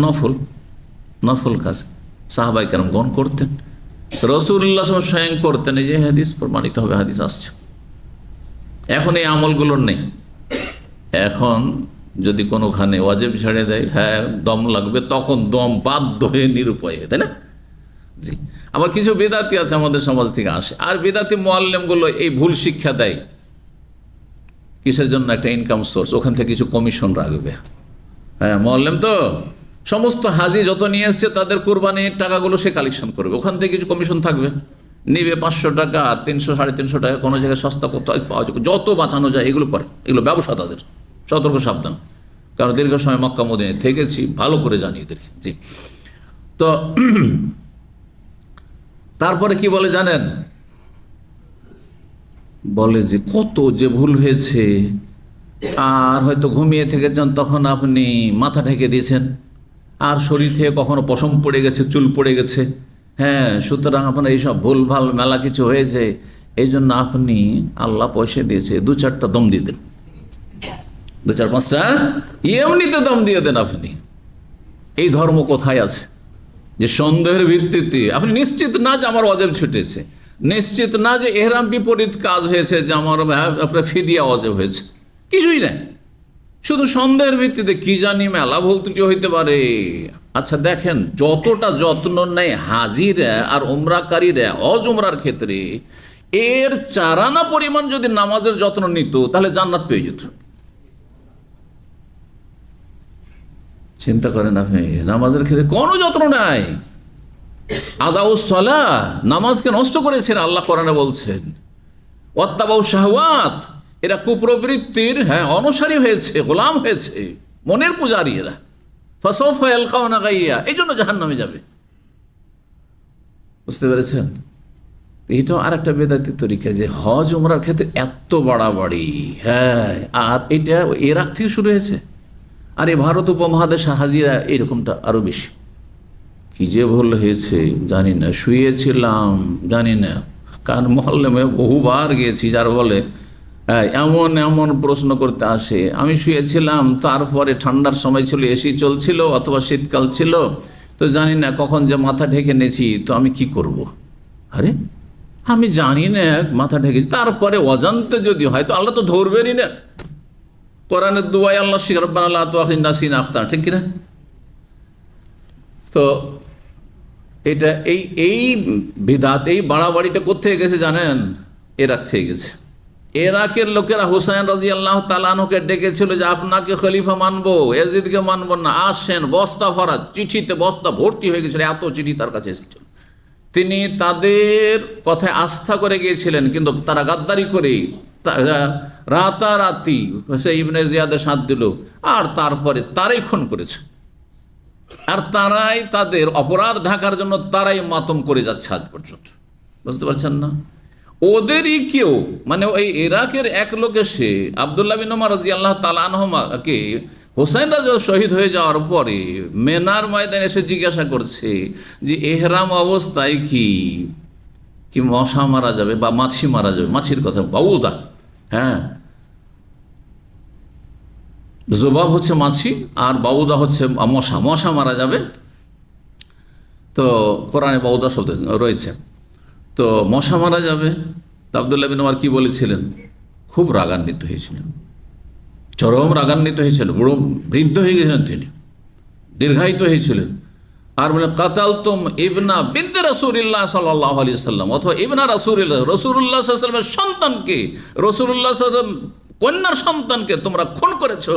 নফল কাজ, সাহাবায়ে কেরামগণ করতেন, রাসূলুল্লাহ সাল্লাল্লাহু আলাইহি ওয়াসাল্লাম স্বয়ং করতেন। এই যে হাদিস প্রমাণিত হবে, হাদিস আসছে। এখন এই আমলগুলোর নেই। এখন যদি কোনোখানে ওয়াজিব ছেড়ে দেয়, দম লাগবে, তখন দম বাধ্য হয়ে নিরুপায়, তাই না? জি। আবার কিছু বেদাতি আছে আমাদের সমাজ থেকে আসে, আর বেদাতি মুআল্লিমগুলো এই ভুল শিক্ষা দেয় কিসের জন্য? একটা ইনকাম সোর্স, ওখান থেকে কিছু কমিশন রাখবে। মুআল্লিম তো সমস্ত হাজি যত নিয়ে এসছে তাদের কোরবানির টাকাগুলো সে কালেকশন করবে, ওখান থেকে কিছু কমিশন থাকবে, নিবে 500 টাকা, 300, 350 টাকা, কোনো জায়গায় সস্তা কোথাও পাওয়া যায়, যত বাঁচানো যায় এগুলো করে। এগুলো ব্যবসা তাদের, সতর্ক সাবধান, কারণ দীর্ঘ সময় মক্কা মদিনায় থেকেছি, ভালো করে জানি এদেরকে। জি। তো তারপরে কি বলে জানেন? বলে যে কত যে ভুল হয়েছে, আর হয়তো ঘুমিয়ে থেকেছেন, তখন আপনি মাথা ঢেকে দিয়েছেন, আর শরীর থেকে কখনো পশম পড়ে গেছে, চুল পড়ে গেছে, সুতরাং আপনার এইসব ভুলভাল মেলা কিছু হয়েছে, এই জন্য আপনি আল্লাহ পয়সা দিয়েছে, 2-4টা দম দিয়ে দেন, 2-4-5টা এমনিতে দম দিয়ে দেন। আপনি এই ধর্ম কোথায় আছে যে সন্দেহের ভিত্তিতে আপনি নিশ্চিত না যে আমার ওয়াজিব ছুটেছে, নিশ্চিত না যে এহরাম বিপরীত কাজ হয়েছে, যে আমার আপনার ফিদিয়া ওয়াজিব হয়েছে, কিছুই নাই, শুধু সন্দেহের ভিত্তিতে কি জানি মেলা ভুল ত্রুটি হইতে পারে। আচ্ছা দেখেন, যতটা যত্ন নেয় হাজিরা আর উমরাকারীরা হজ উমরার ক্ষেত্রে, এর 4 আনা পরিমাণ যদি নামাজের যত্ন নিত তাহলে জান্নাত পেয়ে যেত। চিন্তা করেন আপনি, নামাজের ক্ষেত্রে কোনো যত্ন নাই, আদাউস সালাহ, নামাজকে নষ্ট করেছেন আল্লাহ কোরআনে বলছেন। ওয়াত্তাবাউ শাহওয়াত, এরা কুপ্রবৃত্তির অনুসারী হয়েছে, গোলাম হয়েছে, মনের পূজারী এরা। ফাসাউফা ইয়ালকাউনা গাইয়া, এই জন্য জাহান্নামে যাবে। বুঝতে পেরেছেন? এইটাও আর একটা বেদাতি তরিকা, যে হজ উমরার ক্ষেত্রে এত বাড়াবাড়ি, আর এটা ইরাক থেকে শুরু হয়েছে, আর এই ভারত উপমহাদেশের হাজিরা এরকমটা আরো বেশি। কি যে ভুল হয়েছে জানি না, শুয়েছিলাম জানি না, কারণ মহল্লে বহুবার গিয়েছি, যার বলে এমন এমন প্রশ্ন করতে আসে। আমি শুয়েছিলাম, তারপরে ঠান্ডার সময় ছিল, এসি চলছিল, অথবা শীতকাল ছিল, তো জানি না কখন যে মাথা ঢেকে নিয়েছি, তো আমি কি করব? আরে আমি জানি না মাথা ঢেকেছি, তারপরে অজান্তে যদি হয় তো আল্লাহ তো ধরবেনই না। কোরআনের দুয়ায় আল্লাহ রব্বানা লা তুআখিযনা নাসিনা আখতানা, ঠিক কিনা? তো এটা এই বিদাত, এই বাড়াবাড়িটা কোথায় গেছে জানেন? ইরাক থেকে গেছে। ইরাকের লোকেরা হুসাইন রাদিয়াল্লাহু তাআলা আনহুকে ডেকেছিল যে আপনাকে খলিফা মানবো, ইয়াজিদকে মানবো না, আসেন। বস্তা ভরা, চিঠিতে বস্তা ভর্তি হয়ে গেছিল, এত চিঠি তার কাছে এসেছিল। তিনি তাদের কথায় আস্থা করে গিয়েছিলেন, কিন্তু তারা গাদ্দারি করে রাতারাতি সে ইবনে জিয়াদের সাথ দিল, আর তারপরে তারাই খুন করেছে, আর তারাই তাদের অপরাধ ঢাকার জন্য তারাই মাতম করে যাচ্ছে আজ পর্যন্ত। বুঝতে পারছেন না? ওদেরই কেউ, মানে ওই ইরাকের এক লোক এসে আব্দুল্লাহ বিন ওমর রাদিয়াল্লাহু তাআলা আনহুমাকে হোসেন রাজা শহীদ হয়ে যাওয়ার পরে মেনার ময়দানে এসে জিজ্ঞাসা করছে যে এহরাম অবস্থায় কি মশা মারা যাবে বা মাছি মারা যাবে? মাছির কথা বাউদা, জবাব হচ্ছে মাছি, আর বাউদা হচ্ছে মশা মারা যাবে। তো কোরআনে বাউদা শব্দ রয়েছে, তো মশা মারা যাবে। তো আব্দুল্লাহ বিন ওমর কি বলেছিলেন? খুব রাগান্বিত হয়েছিলেন, চরম রাগান্বিত হয়েছিলেন, বুড়ো বৃদ্ধ হয়ে গেছিলেন তিনি, দীর্ঘায়িত হয়েছিলেন। আর বলে কাতাল তুম ইবনা বিনতে রাসূলিল্লাহ সাল্লাল্লাহু আলাইহি সাল্লাম, অথবা ইবনা রাসূলিল্লাহ, রাসূলুল্লাহ সাল্লাল্লাহু আলাইহি সাল্লামের সন্তানকে, রাসূলুল্লাহ সাল্লাল্লাহু আলাইহি সাল্লাম কন্যার সন্তানকে তোমরা খুন করেছো।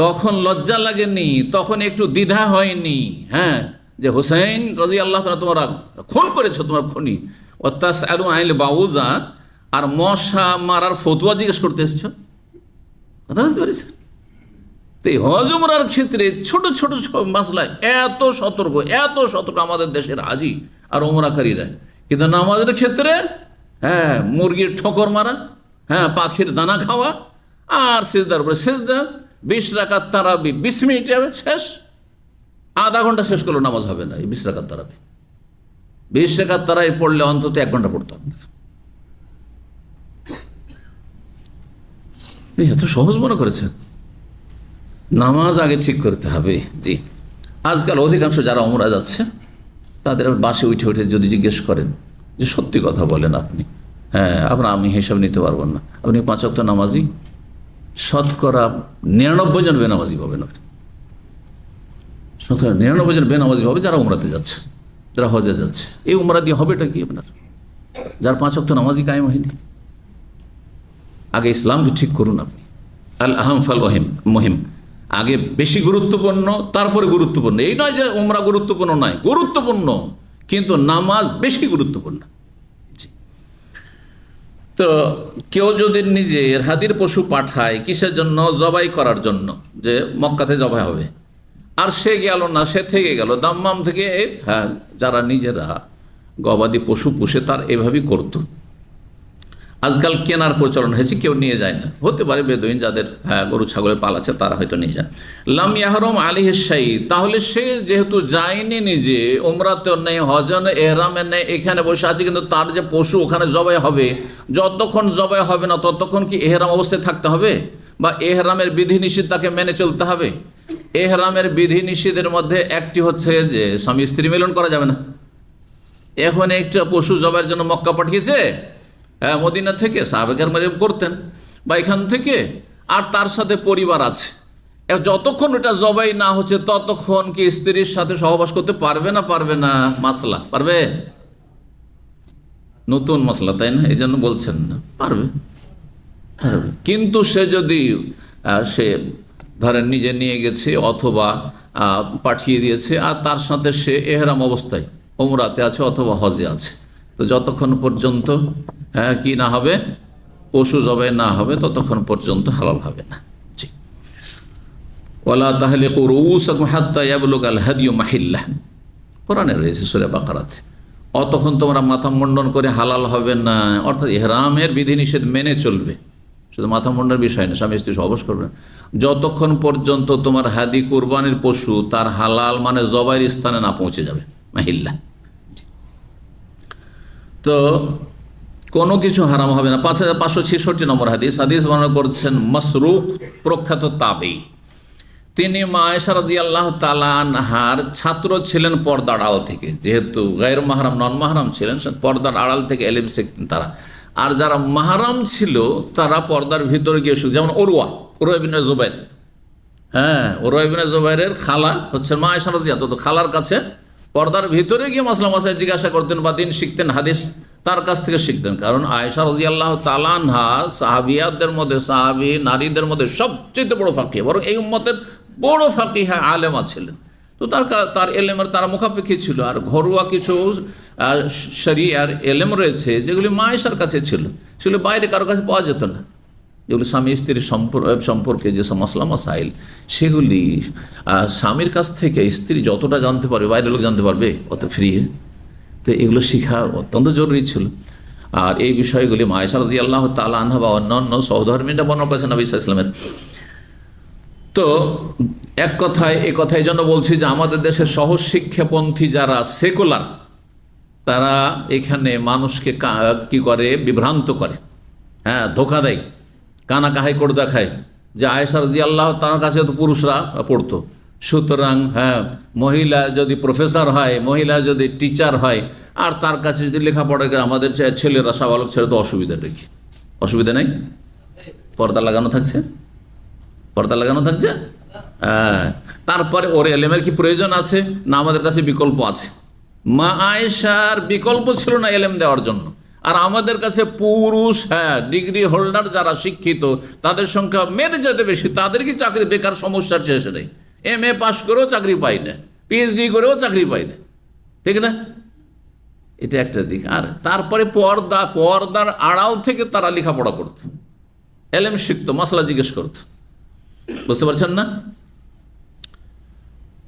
তখন লজ্জা লাগেনি, তখন একটু দ্বিধা হয়নি, হ্যাঁ, যে হুসাইন রাদিয়াল্লাহু তাআলা তোমরা খুন করেছো, তোমার খুনি। অত্যাস আরু আইল বাউদা, আর মশা মারার ফতুয়া জিজ্ঞেস করতে এসেছো। কথা বুঝতে পেরেছেন? তো এই হজ উমরার ক্ষেত্রে ছোট ছোট মাসলায় এত সতর্ক আমাদের দেশের হাজি আর উমরাকারীরা, কিন্তু নামাজের ক্ষেত্রে হ্যাঁ মুরগির ঠোকর মারা, হ্যাঁ পাখির দানা খাওয়া, আর সিজদার উপরে সিজদা, 20 রাকাত তারাবি 20 মিনিটে শেষ, আধা ঘন্টা শেষ করলো নামাজ হবে না। এই 20 রাকাত তারাবি, 20 রাকাত তারাবি পড়লে অন্তত 1 ঘন্টা পড়তে হবে। এত সহজ মনে করেছেন? নামাজ আগে ঠিক করতে হবে। জি, আজকাল অধিকাংশ যারা উমরা যাচ্ছে তাদের বাসে উঠে উঠে যদি জিজ্ঞেস করেন যে সত্যি কথা বলেন আপনি, হ্যাঁ আপনার আমি হিসাব নিতে পারবো না, আপনি 5 ওয়াক্ত নামাজি, শতকরা 99 জন বেনামাজি পাবেন, শতকরা 99 জন বেনামাজি পাবে যারা উমরাতে যাচ্ছে, যারা হজে যাচ্ছে। এই উমরা দিয়ে হবেটা কি আপনার, যার 5 ওয়াক্ত নামাজি কায়েম হয়নি? আগে ইসলামকে ঠিক করুন আপনি। আল আহম ফাল মহিম, আগে বেশি গুরুত্বপূর্ণ, তারপরে গুরুত্বপূর্ণ। এই নয় যে উমরা গুরুত্বপূর্ণ নয়, গুরুত্বপূর্ণ, কিন্তু নামাজ বেশি গুরুত্বপূর্ণ। তো কেউ যদি নিজের হাদির পশু পাঠায় কিসের জন্য? জবাই করার জন্য, যে মক্কাতে জবাই হবে, আর সে গেল না, সে থেকে গেল দাম্মাম থেকে। হ্যাঁ, যারা নিজেরা গবাদি পশু পুষে তার এভাবেই করতো। আজকাল কেনার প্রচলন হয়েছে, কেউ নিয়ে যায় না, হতে পারে বেদুইন যাদের গরু ছাগলের পাল আছে তারা হয়তো নিয়ে যায়। লাম ইয়াহরম আলাইহিস শাই, তাহলে সে যেহেতু যায়নি নিজে, উমরাতেও নেই, হজে এহরামে নেই, এখানে বসে আছে, কিন্তু তার যে পশু ওখানে জবাই হবে, যতক্ষণ জবাই হবে না ততক্ষণ কি এহরাম অবস্থায় থাকতে হবে? বা এহরামের বিধিনিষেধ তাকে মেনে চলতে হবে? এহরামের বিধিনিষেধের মধ্যে একটি হচ্ছে যে স্বামী স্ত্রী মিলন করা যাবে না। এখন একটা পশু জবাইয়ের জন্য মক্কা পাঠিয়েছে, হ্যাঁ মদিনা থেকে, সাহাবায়ে কেরাম করতেন, বা এখান থেকে, আর তার সাথে পরিবার আছে, যতক্ষণ এটা জবাই না হচ্ছে ততক্ষণ কি স্ত্রীর সাথে সহবাস করতে পারবে না পারবে না? মাসলা পারবে, নতুন মাসলা, তাই না? এই জন্য বলছেন না, পারবে। কিন্তু সে যদি সে ধরেন নিজে নিয়ে গেছে অথবা পাঠিয়ে দিয়েছে, আর তার সাথে সে এহরাম অবস্থায় উমরাতে আছে অথবা হজে আছে, তো যতক্ষণ পর্যন্ত কি না হবে, পশু জবাই না হবে, ততক্ষণ পর্যন্ত হালাল হবে না। জি, ওয়ালা তাহলিকু রুউসাকুম হাত্তা ইয়াবলুগাল হাদিয়ু মাহিল্লাহ, কোরআনে রয়েছে সূরা বাকারাতে। অতক্ষণ তোমরা মাথা মুন্ডন করে হালাল হবে না, অর্থাৎ ইহরামের বিধিনিষেধ মেনে চলবে, শুধু মাথা মুন্ডনের বিষয় না, স্বামী স্ত্রী সহবাস করবে, যতক্ষণ পর্যন্ত তোমার হাদি কুরবানির পশু তার হালাল মানে জবাইয়ের স্থানে না পৌঁছে যাবে, মাহিল্লা। তো কোনো কিছু হারাম হবে না। 5566 নম্বর হাদিস বর্ণনা করছেন মাসরুক, প্রখ্যাত তাবেঈ। তিনি মা আয়েশা রাদিয়াল্লাহু তাআলা আনহার ছাত্র ছিলেন পর্দার আড়াল থেকে, যেহেতু গায়র মাহরাম নন মাহরাম ছিলেন, পর্দার আড়াল থেকে ইলম শিখতেন তারা। আর যারা মাহরাম ছিল তারা পর্দার ভিতরে গিয়ে শুধু, যেমন উরওয়া ইবনে জুবাইর, হ্যাঁ উরওয়া ইবনে জুবাইরের খালা হচ্ছে মা আয়েশা রাদিয়াল্লাহু তাআলা, খালার কাছে পর্দার ভিতরে গিয়ে মাসলা মাসাইল জিজ্ঞাসা করতেন বা দিন শিখতেন, হাদিস তার কাছ থেকে শিখতেন। কারণ আয়েশা রাদিয়াল্লাহু তাআলা আনহা সাহাবিয়াদের মধ্যে, সাহাবী নারীদের মধ্যে সবচেয়ে বড় ফাকিহ, বরং এই উম্মতের বড় ফাকিহা আলেমা ছিলেন। তো তার এলেমের তারা মুখাপেক্ষী ছিল। আর ঘরোয়া কিছু শরিয়ার এলেম রয়েছে যেগুলি মা আয়েশার কাছে ছিল, সেগুলি বাইরে কারো কাছে পাওয়া যেত না। যেগুলি স্বামী স্ত্রীর সম্পর্কে যেসব মাসলা মাসাইল, সেগুলি স্বামীর কাছ থেকে স্ত্রী যতটা জানতে পারবে বাইরের লোক জানতে পারবে অত ফ্রি। তো এগুলো শেখা অত্যন্ত জরুরি ছিল। আর এই বিষয়গুলি মা আয়েশা রাদিয়াল্লাহু তাআলা আনহা বা অন্যান্য সহধর্মীরা বর্ণনা করেছেন নবী সাল্লাল্লাহু আলাইহি ওয়াসাল্লামের। তো এক কথায়, এই কথা এই জন্য বলছি যে আমাদের দেশের সহজ শিক্ষাপন্থী যারা সেকুলার, তারা এখানে মানুষকে কি করে, বিভ্রান্ত করে, হ্যাঁ ধোকা দেয়, কানাকাহাই করে দেখায় যে আয়েশা রাদিয়াল্লাহু তাআলার কাছে তো পুরুষরা পড়তো, সুতরাং হ্যাঁ মহিলা যদি প্রফেসর হয়, মহিলা যদি টিচার হয়, আর তার কাছে যদি লেখাপড়া করে আমাদের ছেলেরা সাবালক ছেলে, তো অসুবিধা দেখি। অসুবিধা নেই, পর্দা লাগানো থাকছে, পর্দা লাগানো থাকছে। হ্যাঁ, তারপরে ওর এলেমের কি প্রয়োজন আছে না? আমাদের কাছে বিকল্প আছে। মা আয়েশার বিকল্প ছিল না এলেম দেওয়ার জন্য, আর আমাদের কাছে পুরুষ, হ্যাঁ, ডিগ্রি হোল্ডার যারা শিক্ষিত তাদের সংখ্যা মেয়েদের চাইতে বেশি, তাদের কি চাকরি বেকার সমস্যার শেষ নেই। MA পাশ করেও চাকরি পাই না, PhD করেও চাকরি পাই না, ঠিক না? এটা একটা দিক। আর তারপরে পর্দার আড়াল থেকে তারা লেখাপড়া করত, এলেম শিখতো, মাসলা জিজ্ঞেস করত। বুঝতে পারছেন না?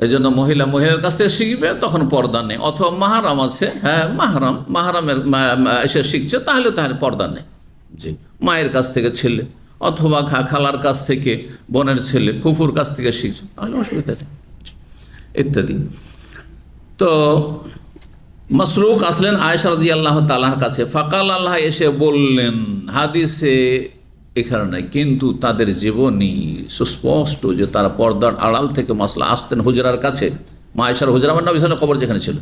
এই জন্য মহিলার কাছ থেকে শিখবে, তখন পর্দা নেই। অথবা মাহারাম আছে, হ্যাঁ, মাহারামের এসে শিখছে, তাহলে পর্দা নেই। জি, মায়ের কাছ থেকে ছেলে, অথবা খালার কাছ থেকে বোনের ছেলে, ফুফুর কাছ থেকে শিখছে, তাহলে অসুবিধা নেই, ইত্যাদি। তো মাসরুক আসলেন আয়েশা রাদিয়াল্লাহু তাআলার কাছে। ফাকাল, আল্লাহ এসে বললেন, হাদিসে এখানে নাই, কিন্তু তাদের জীবনী সুস্পষ্ট যে তারা পর্দার আড়াল থেকে মাসলা আসতেন হুজরার কাছে। মা আয়েশার হুজরা মানে নবী সাল্লাল্লাহু আলাইহি ওয়াসাল্লাম কবর যেখানে ছিল,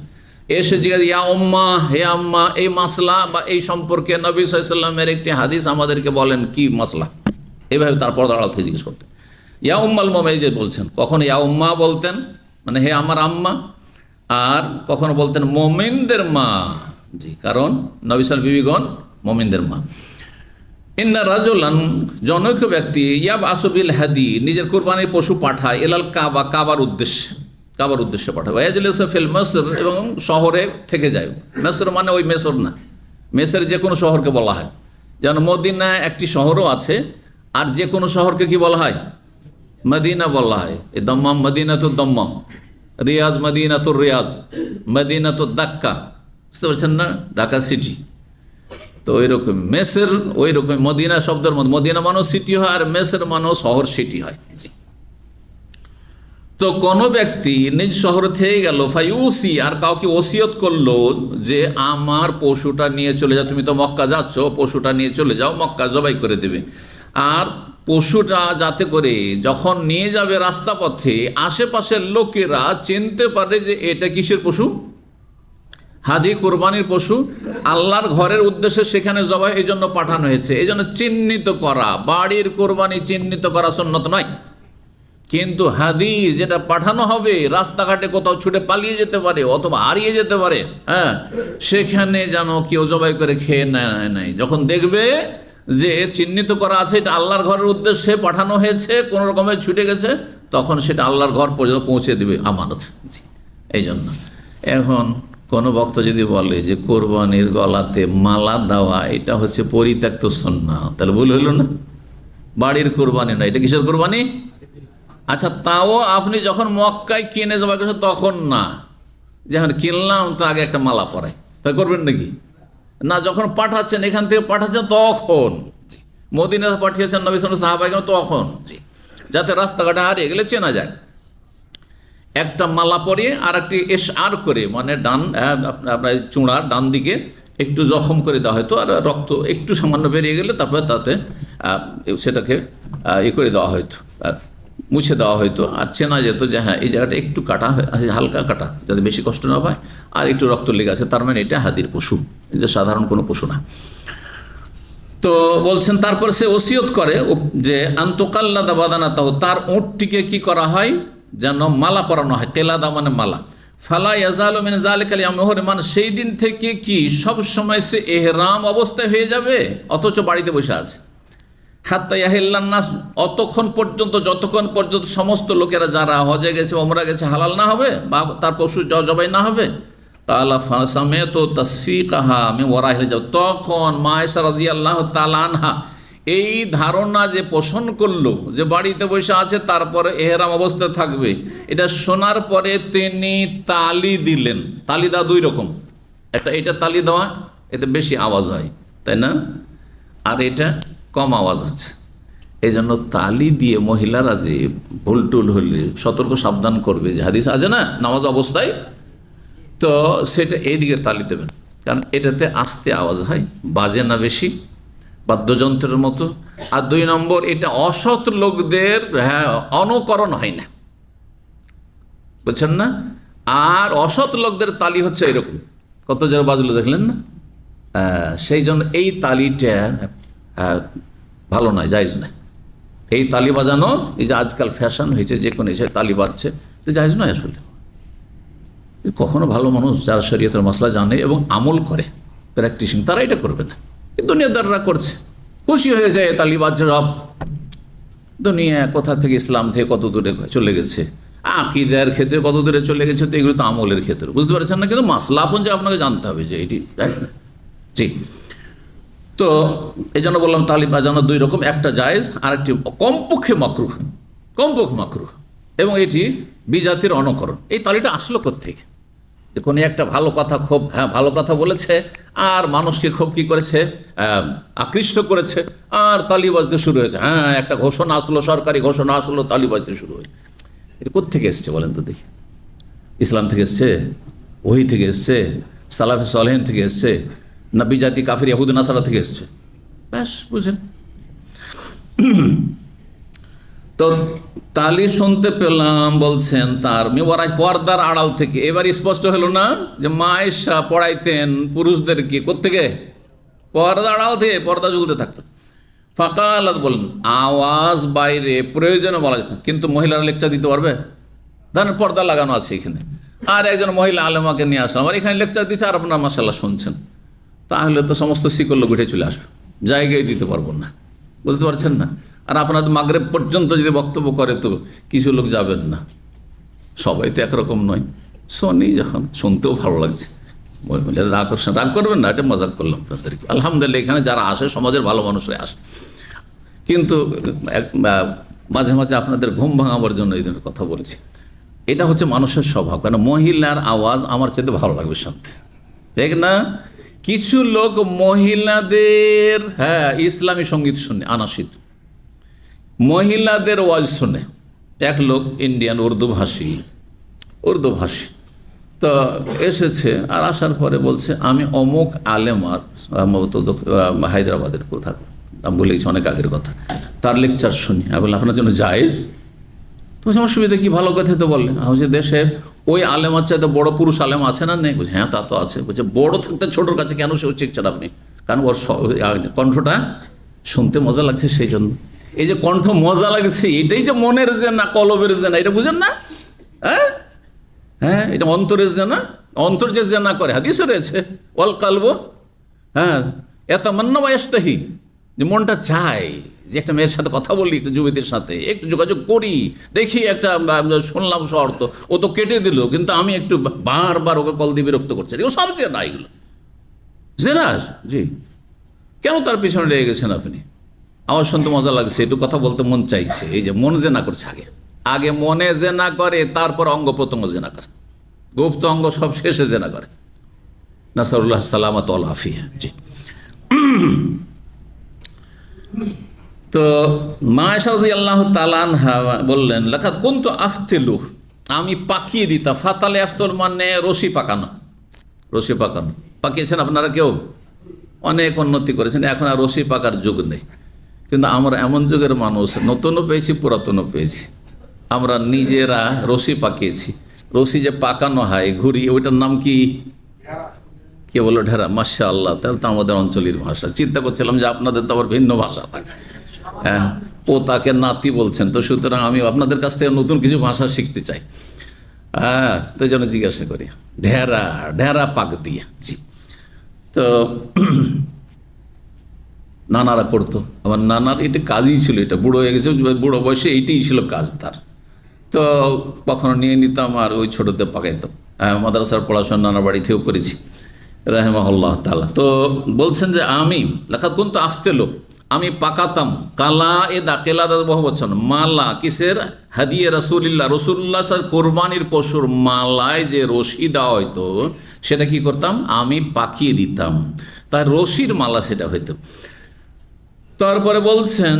এসে জিজ্ঞাসা, ইয়া উম্মা, হে আম্মা, এই মাসলা বা এই সম্পর্কে নবী সাল্লাল্লাহু আলাইহি ওয়াসাল্লামের একটি হাদিস আমাদেরকে বলেন, কি মাসলা? এইভাবে তার পর্দার আড়াল থেকে জিজ্ঞেস করতেন। ইয়া উম্মাল মুমিনিন যে বলছেন, কখন ইয়া উম্মা বলতেন মানে হে আমার আম্মা, আর কখনো বলতেন মুমিনদের মা। জি, কারণ নবী সাল্লাল্লাহু আলাইহি ওয়াসাল্লাম বিবিগণ মুমিনদের মা। ইন্না রাজুলান, জনৈক ব্যক্তি, ইয়াব আসবিল হাদি, নিজের কোরবানির পশু পাঠায়, এলাল কাবা, কাবার উদ্দেশ্যে পাঠায়, ওয়াজলিসু ফিল মিসর, এবং শহরে থেকে যায়। মিসর মানে ওই মেসর না, মেসর যে কোনো শহরকে বলা হয়। যেন মদিনা একটি শহরও আছে, আর যে কোনো শহরকে কি বলা হয়? মদিনা বলা হয়। এই দম্মাম মদিনাতুদ দম্মাম, রিয়াজ মদিনাতুর রিয়াজ, মদিনাতুদ দাক্কা, বুঝতে পারছেন না? ঢাকা সিটি। তো ওই রকম মেসের, ওই রকম মদিনা শব্দের মধ্যে মদিনা মানেও সিটি হয়, আর মেসের মানেও শহর, সিটি হয়। তো কোনো ব্যক্তি নিজ শহর থেকে গেল, ফাইউসি, আর কাউকে ওসিয়ত করলো যে আমার পশুটা নিয়ে চলে যাও, তুমি তো মক্কা যাচ্ছ, পশুটা নিয়ে চলে যাও, মক্কা জবাই করে দেবে। আর পশুটা যাতে করে যখন নিয়ে যাবে রাস্তা পথে আশেপাশের লোকেরা চিনতে পারে যে এটা কিসের পশু, হাদি, কোরবানির পশু, আল্লাহর ঘরের উদ্দেশ্যে সেখানে জবাই, এই জন্য পাঠানো হয়েছে। এই জন্য চিহ্নিত করা, বাড়ির কোরবানি চিহ্নিত করা সুন্নত নয়, কিন্তু হাদি যেটা পাঠানো হবে রাস্তাঘাটে কোথাও ছুটে পালিয়ে যেতে পারে অথবা হারিয়ে যেতে পারে, হ্যাঁ, সেখানে যেন কেউ জবাই করে খেয়ে নেয়। যখন দেখবে যে চিহ্নিত করা আছে এটা আল্লাহর ঘরের উদ্দেশ্যে পাঠানো হয়েছে, কোনো রকমে ছুটে গেছে, তখন সেটা আল্লাহর ঘর পর্যন্ত পৌঁছে দেবে, আমানত। এই জন্য এখন কোনো বক্তা যদি বলে যে কোরবানির গলাতে মালা দেওয়া এটা হচ্ছে পরিত্যক্ত সুন্নাত, তাহলে ভুল হইল না? বাড়ির কোরবানি না, এটা কিসের কোরবানি? আচ্ছা, তাও আপনি যখন মক্কায় কিনে জবাই করছেন তখন না, যখন কিনলাম তো আগে একটা মালা পরাই, তাই করবেন নাকি? না, যখন পাঠাচ্ছেন, এখান থেকে পাঠাচ্ছেন তখন, মদিনা পাঠিয়েছেন নবী সাল্লাল্লাহু আলাইহি ওয়াসাল্লাম, তখন, জি, যাতে রাস্তাঘাটে হারিয়ে গেলে চেনা যায়। একটা মালা পরিয়ে আর একটি এশআর করে, মানে ডান আপনার চূড়ার ডান দিকে একটু জখম করে দেওয়া হয়তো, আর রক্ত একটু সামান্য বেরিয়ে গেলে তারপরে তাতে সেটাকে করে দেওয়া হয়তো, মুছে দেওয়া হয়তো, আর চেনা যেত যে হ্যাঁ এই জায়গাটা একটু কাটা, হালকা কাটা, যাতে বেশি কষ্ট না হয়, আর একটু রক্ত লেগে আছে, তার মানে এটা হাদির পশু, এটা সাধারণ কোনো পশু না। তো বলছেন তারপর সে ওসিয়ত করে যে আন্তকাল্লাদা বাদানাতাহ, তার উটটিকে কি করা হয়, যেন মালা পরানো হয়। কেলাদা মানে মালা। ফালা ইয়াজালু মিন যালিকাল ইয়াউম, মানে সেই দিন থেকে কি সব সময় সে ইহরাম অবস্থায় হয়ে যাবে, অথচ বাড়িতে বসে আছে। হাত্তা ইয়াহিল্লান নাস, অতক্ষণ পর্যন্ত, যতক্ষণ পর্যন্ত সমস্ত লোকেরা যারা হজে গেছে, ওমরা গেছে, হালাল না হবে বা তার পশু জবাই না হবে। তাআলা ফাসামেতু তাসফিকাহা মিন ওয়ারাইল হিজাব, তখন মা আয়েশা রাদিয়াল্লাহু তাআলা আনহা এই ধারণা যে পোষণ করলো যে বাড়িতে বসে আছে তারপরে এহরাম অবস্থায় থাকবে, এটা শোনার পরে তিনি তালি দিলেন। তালি দেওয়া দুই রকম, একটা এটা তালি দেওয়া, এতে বেশি আওয়াজ হয়, তাই না, আর এটা কম আওয়াজ হচ্ছে। এই জন্য তালি দিয়ে মহিলারা যে ভুল টুল হলে সতর্ক সাবধান করবে, যে হাদিস আছে না নামাজ অবস্থায়, তো সেটা এইদিকে তালি দেবেন, কারণ এটাতে আস্তে আওয়াজ হয়, বাজে না বেশি, বাদ্যযন্ত্রের মতো। আর দুই নম্বর, এটা অসৎ লোকদের অনুকরণ হয় না, বুঝছেন না। আর অসৎ লোকদের তালি হচ্ছে এরকম, কত যারা বাজলো দেখলেন না। সেই জন্য এই তালিটা ভালো নয়, জায়েজ নয়। এই তালি বাজানো, এই যে আজকাল ফ্যাশন হয়েছে যে কোনো এসে তালি বাজছে, জায়েজ নয় আসলে। কখনো ভালো মানুষ যারা শরীয়তের মাসলা জানে এবং আমল করে, প্র্যাকটিসিং, তারা এটা করবে না। কিন্তু দুনিয়াদাররা করছে, খুশি হয়ে যায় তালি বাজছে সব। দুনিয়া কোথা থেকে, ইসলাম থেকে কত দূরে চলে গেছে, আকীদার ক্ষেত্রে কত দূরে চলে গেছে, তো এগুলো তো আমলের ক্ষেত্রে, বুঝতে পারছেন না? কিন্তু মাসলা আপন যে আপনাকে জানতে হবে যে এটি জায়েজ না। জি, তো এই জন্য বললাম তালি বাজানো দুই রকম, একটা জায়েজ আর একটি কমপক্ষে মাকরুহ, কমপক্ষে মাকরুহ। এবং এটি বিজাতির অনুকরণ। এই তালিটা আসলো কোত্থেকে? যে কোনো একটা ভালো কথা, খুব ভালো কথা বলেছে আর মানুষকে খুব কি করেছে, আকৃষ্ট করেছে, আর তালি বাজতে শুরু হয়েছে। একটা ঘোষণা আসলো, সরকারি ঘোষণা আসলো, তালি বাজতে শুরু হয়েছে। এটা কোত্থেকে এসছে বলেন তো দেখি? ইসলাম থেকে এসছে, ওহী থেকে এসছে, সালাফে সালেহিন থেকে এসছে, না বিজাতি কাফির ইহুদি নাসারা থেকে এসছে? ব্যাস বুঝেন। তো তালি শুনতে পেলাম, বলছেন তার মিওয়ারাজ পর্দার আড়াল থেকে। এবার স্পষ্ট হলো না যে মা আয়েশা পড়াইতেন পুরুষদেরকে কোত্থেকে? পর্দার আড়াল থেকে, পর্দা ঝুলতে থাকতো। ফাকালাত বলেন, আওয়াজ বাইরে প্রয়োজনে বলা যেত, কিন্তু মহিলারা লেকচার দিতে পারবে? ধরেন পর্দা লাগানো আছে এখানে, আর একজন মহিলা আলেমাকে নিয়ে আসলাম, আর এখানে লেকচার দিচ্ছে, আর আপনার মাশাআল্লাহ শুনছেন, তাহলে তো সমস্ত শিকল উঠে চলে আসবে, জায়গায় দিতে পারবো না, বুঝতে পারছেন না? আর আপনাদের মাগরিব পর্যন্ত যদি বক্তব্য করে তো কিছু লোক যাবেন না, সবাই তো একরকম নয়। শোনি যখন, শুনতেও ভালো লাগছে, আকর্ষণ, রাগ করবেন না, এটা মজাক করলাম আপনাদেরকে। আলহামদুলিল্লাহ এখানে যারা আসে সমাজের ভালো মানুষরাই আসে, কিন্তু মাঝে মাঝে আপনাদের ঘুম ভাঙাবার জন্য এই ধরনের কথা বলেছি। এটা হচ্ছে মানুষের স্বভাব, কারণ মহিলার আওয়াজ আমার চাইতে ভালো লাগবে শুনতে, ঠিক না? কিছু লোক মহিলাদের ইসলামী সঙ্গীত শুনে, আনাসিদ, মহিলাদের ওয়াজ শুনে। এক লোক ইন্ডিয়ান উর্দু ভাষী তো এসেছে, আর আসার পরে বলছে আমি অমুক আলেমার, হায়দ্রাবাদের কোথাও, আমি বলে গেছি অনেক আগের কথা, তার লেকচার শুনি। আমি বললাম আপনার জন্য জায়েজ? তো অসুবিধা কি, ভালো কথা তো বললেন। হচ্ছে দেশে ওই আলেমার চাইতে বড় পুরুষ আলেম আছে না নেই? বলছে হ্যাঁ তা তো আছে। বলছে বড় থাকতে ছোটোর কাছে কেন সে শিখছেন আপনি? কারণ ওর কণ্ঠটা শুনতে মজা লাগছে, সেই জন্য। এই যে কণ্ঠ মজা লাগছে, এটাই যে মনের যে না, কলবের যে না, এটা বুঝেন না? এটা অন্তরের যে না, অন্তর যে না করে, হাদিসে রয়েছে ওয়াল কালব, এত মান্না ওয়াস্তাহি, যে মনটা চায় যে একটা মেয়ের সাথে কথা বলি, একটা যুবতীর সাথে একটু যোগাযোগ করি, দেখি একটা শুনলাম শর্ত, ও তো কেটে দিল, কিন্তু আমি একটু বারবার ওকে কল দিয়ে বিরক্ত করছি, এগুলো সব জেনা, এগুলো জেনা। জি, কেন তার পিছনে লেগে গেছেন আপনি? আমার শুনতে মজা লাগছে, একটু কথা বলতে মন চাইছে। এই যে মন জেনা করছে, আগে মনে জেনা করে, তারপর অঙ্গ প্রত্যঙ্গ জেনা করে, গুপ্ত অঙ্গ সব শেষে জেনা করে। নাসারুল্লাহ সালামাত ওয়াল আফিয়া। জি, তো মা আয়েশা রাদিয়াল্লাহু তাআলা আনহা বললেন, লাকাদ কুনতু আফতিলু, আমি পাকিয়ে দিতাম। ফাতালে আফতল মানে রশি পাকানো, রশি পাকানো। পাকিয়েছেন আপনারা কেউ? অনেক উন্নতি করেছেন, এখন আর রশি পাকার যুগ নেই। কিন্তু আমরা এমন যুগের মানুষ, নতুনও পেয়েছি, পুরাতনও পেয়েছি। আমরা নিজেরা রশি পাকিয়েছি। রশি যে পাকানো হয় ঘুরি, ওইটার নাম কি? কে বললো? ঢেরা। মাশাআল্লাহ, তাহলে তো আমাদের অঞ্চলের ভাষা। চিন্তা করছিলাম যে আপনাদের তো আবার ভিন্ন ভাষা থাকে। পোতাকে নাতি বলছেন, তো সুতরাং আমি আপনাদের কাছ থেকে নতুন কিছু ভাষা শিখতে চাই। তো এই জন্য জিজ্ঞাসা করি, ঢেরা, ঢেরা পাক দিয়ে। জি, তো নানারা করতো, আমার নানার এটা কাজই ছিল, এটা বুড়ো হয়ে গেছে, বুড়ো বয়সে এইটাই ছিল কাজ তার। তো কখনো নিয়ে নিতাম আর ওই ছোটোতে পাকাইতাম। মাদ্রাসার পড়াশোনা নানা বাড়িতেও করেছি, রাহিমাহুল্লাহ তাআলা। তো বলছেন যে আমি লেখা কোন তো আফতেলো, আমি পাকাতাম। কালা এ দাকেলা বহু বছর, মালা কিসের? হাদিয়ে রাসূলিল্লাহ, রসুল্লাহ স্যার কোরবানির পশুর মালায় যে রশি দেওয়া হয়তো, সেটা কি করতাম? আমি পাকিয়ে দিতাম, তাই রশির মালা সেটা হইতো। তারপরে বলছেন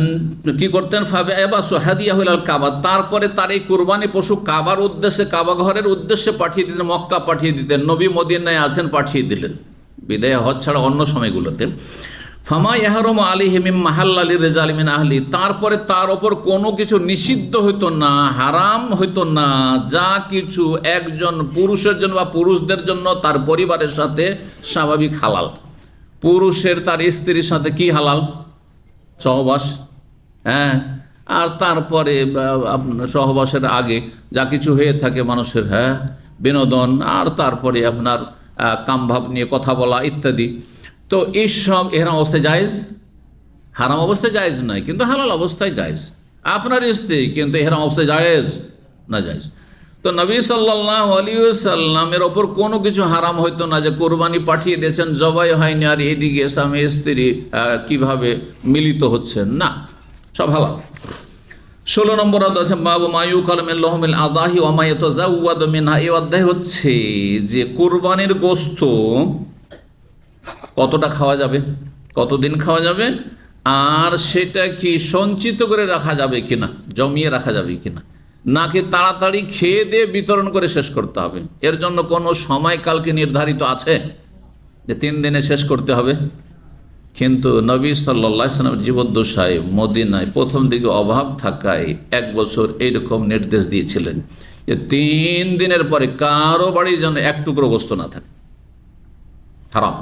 কি করতেন? ফাবে এবাসু হাদিয়া হইলাল কাবা, তারপরে তার এই কোরবানি পশু কাবার উদ্দেশ্যে, কাবা ঘরের উদ্দেশ্যে পাঠিয়ে দিতেন, মক্কা পাঠিয়ে দিতেন। নবী মদিনায় আছেন, পাঠিয়ে দিলেন, বিদায় হজ ছাড়া অন্য সময়গুলোতে। ফামা ইয়াহরুমু আলাইহি মিন মাহাল্লালি রিজালি মিন আহলি, তারপরে তার ওপর কোনো কিছু নিষিদ্ধ হইতো না, হারাম হইতো না, যা কিছু একজন পুরুষের জন্য বা পুরুষদের জন্য তার পরিবারের সাথে স্বাভাবিক হালাল। পুরুষের তার স্ত্রীর সাথে কি হালাল? সহবাস, হ্যাঁ, আর তারপরে আপনার সহবাসের আগে যা কিছু হয়ে থাকে মানুষের, হ্যাঁ, বিনোদন, আর তারপরে আপনার কামভাব নিয়ে কথা বলা ইত্যাদি। তো এইসব এহরাম অবস্থায় জায়েজ, হারাম অবস্থায় জায়েজ নয়, কিন্তু হালাল অবস্থায় জায়েজ। আপনার স্ত্রী কিন্তু এহরাম অবস্থায় জায়েজ না জায়েজ। তো নবী সাল্লাল্লাহু আলাইহি ওয়াসাল্লামের ওপর কোনো কিছু হারাম হইতো না, যে কোরবানি পাঠিয়ে দিয়েছেন, জবাই হয়নি, আর এদিকে স্বামী স্ত্রী কিভাবে মিলিত হচ্ছেন, না, সব হালাল। 16 নম্বর অধ্যায় বাবু মায়ুকাল মিন লাহমিল আদাহি ওয়া মা ইয়াতাজাওয়াদু মিনহা। এই অধ্যায় হচ্ছে যে কোরবানির গোশত কতটা খাওয়া যাবে, কতদিন খাওয়া যাবে, আর সেটা কি সঞ্চিত করে রাখা যাবে কিনা, জমিয়ে রাখা যাবে কিনা, নাকি তাড়াতাড়ি খেয়ে দিয়ে বিতরণ করে শেষ করতে হবে। এর জন্য কোনো সময়কালকে নির্ধারিত আছে যে 3 দিনে শেষ করতে হবে? কিন্তু নবী সাল্লাল্লাহু আলাইহি ওয়াসাল্লাম জীবদ্দশায় মদিনায় প্রথম দিকে অভাব থাকায় 1 বছর এইরকম নির্দেশ দিয়েছিলেন যে 3 দিনের পরে কারো বাড়ি যেন এক টুকরো গোশত না থাকে, হারাম।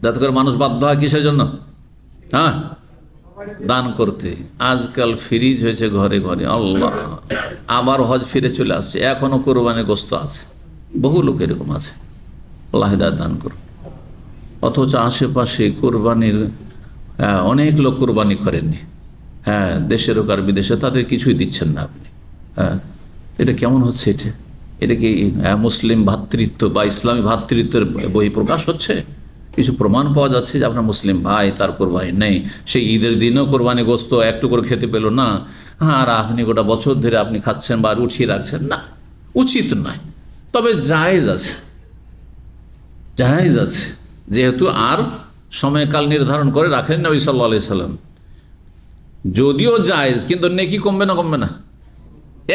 যাতে করে মানুষ বাধ্য হয় কিসের জন্য? হ্যাঁ, দান করতে। আজকাল ফ্রিজ হয়েছে ঘরে ঘরে, আল্লাহ, আবার হজ ফিরে চলে আসছে, এখনো কোরবানির গোশত আছে, বহু লোক এরকম আছে, আল্লাহ হিদায়াত দান করুন। অথচ আশেপাশে কোরবানির অনেক লোক কোরবানি করেননি, হ্যাঁ, দেশের হোক আর বিদেশে, তাদের কিছুই দিচ্ছেন না আপনি। হ্যাঁ, এটা কেমন হচ্ছে? এটা কি মুসলিম ভ্রাতৃত্ব বা ইসলামী ভ্রাতৃত্বের বহিঃপ্রকাশ হচ্ছে? কিছু প্রমাণ পাওয়া যাচ্ছে যে আপনার মুসলিম ভাই, তার কোরবানি নেই, সেই ঈদের দিনও কোরবানি গোশত একটু করে খেতে পেল না, আর আপনি গোটা বছর ধরে আপনি খাচ্ছেন বা উঠিয়ে রাখছেন, না, উচিত নয়। তবে জায়েজ আছে, জায়েজ আছে, যেহেতু আর সময়কাল নির্ধারণ করে রাখেন নবী সাল্লাল্লাহু আলাইহি সাল্লাম। যদিও জায়েজ, কিন্তু নেকি কমবে না? কমবে না?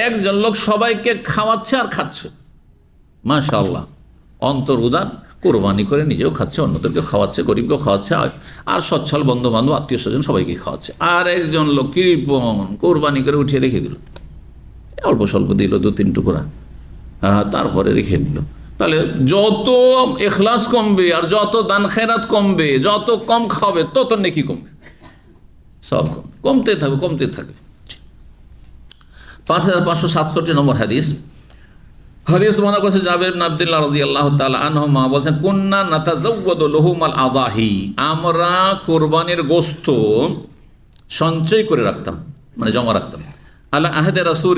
একজন লোক সবাইকে খাওয়াচ্ছে আর খাচ্ছে, মাশাআল্লাহ, অন্তর উদার, কোরবানি করে নিজেও খাচ্ছে, অন্যদেরকে খাওয়াচ্ছে, গরিবকেও খাওয়াচ্ছে, আর সচ্ছল বন্ধু বান্ধব আত্মীয় স্বজন সবাইকে খাওয়াচ্ছে। আর একজন লোক কৃপণ কোরবানি করে উঠিয়ে রেখে দিল, অল্প স্বল্প দিল 2-3 টুকরা, তারপরে রেখে দিল। তাহলে যত ইখলাস কমবে আর যত দান খেরাত কমবে, যত কম খাবে তত নেকি কমবে, সব কমতে থাকবে, কমতে থাকবে। 5567 নম্বর হাদিস। হাদিস মনে করছে জাবের ইবনে আব্দুল্লাহ রাদিয়াল্লাহু তাআলা আনহুমা বলেন, কুন্না নাতাজাওয়াদু লুহুমাল আদাহি, আমরা কুরবানির গোশত সঞ্চয় করে রাখতাম, মানে জমা রাখতাম, আলা আহদে রাসূল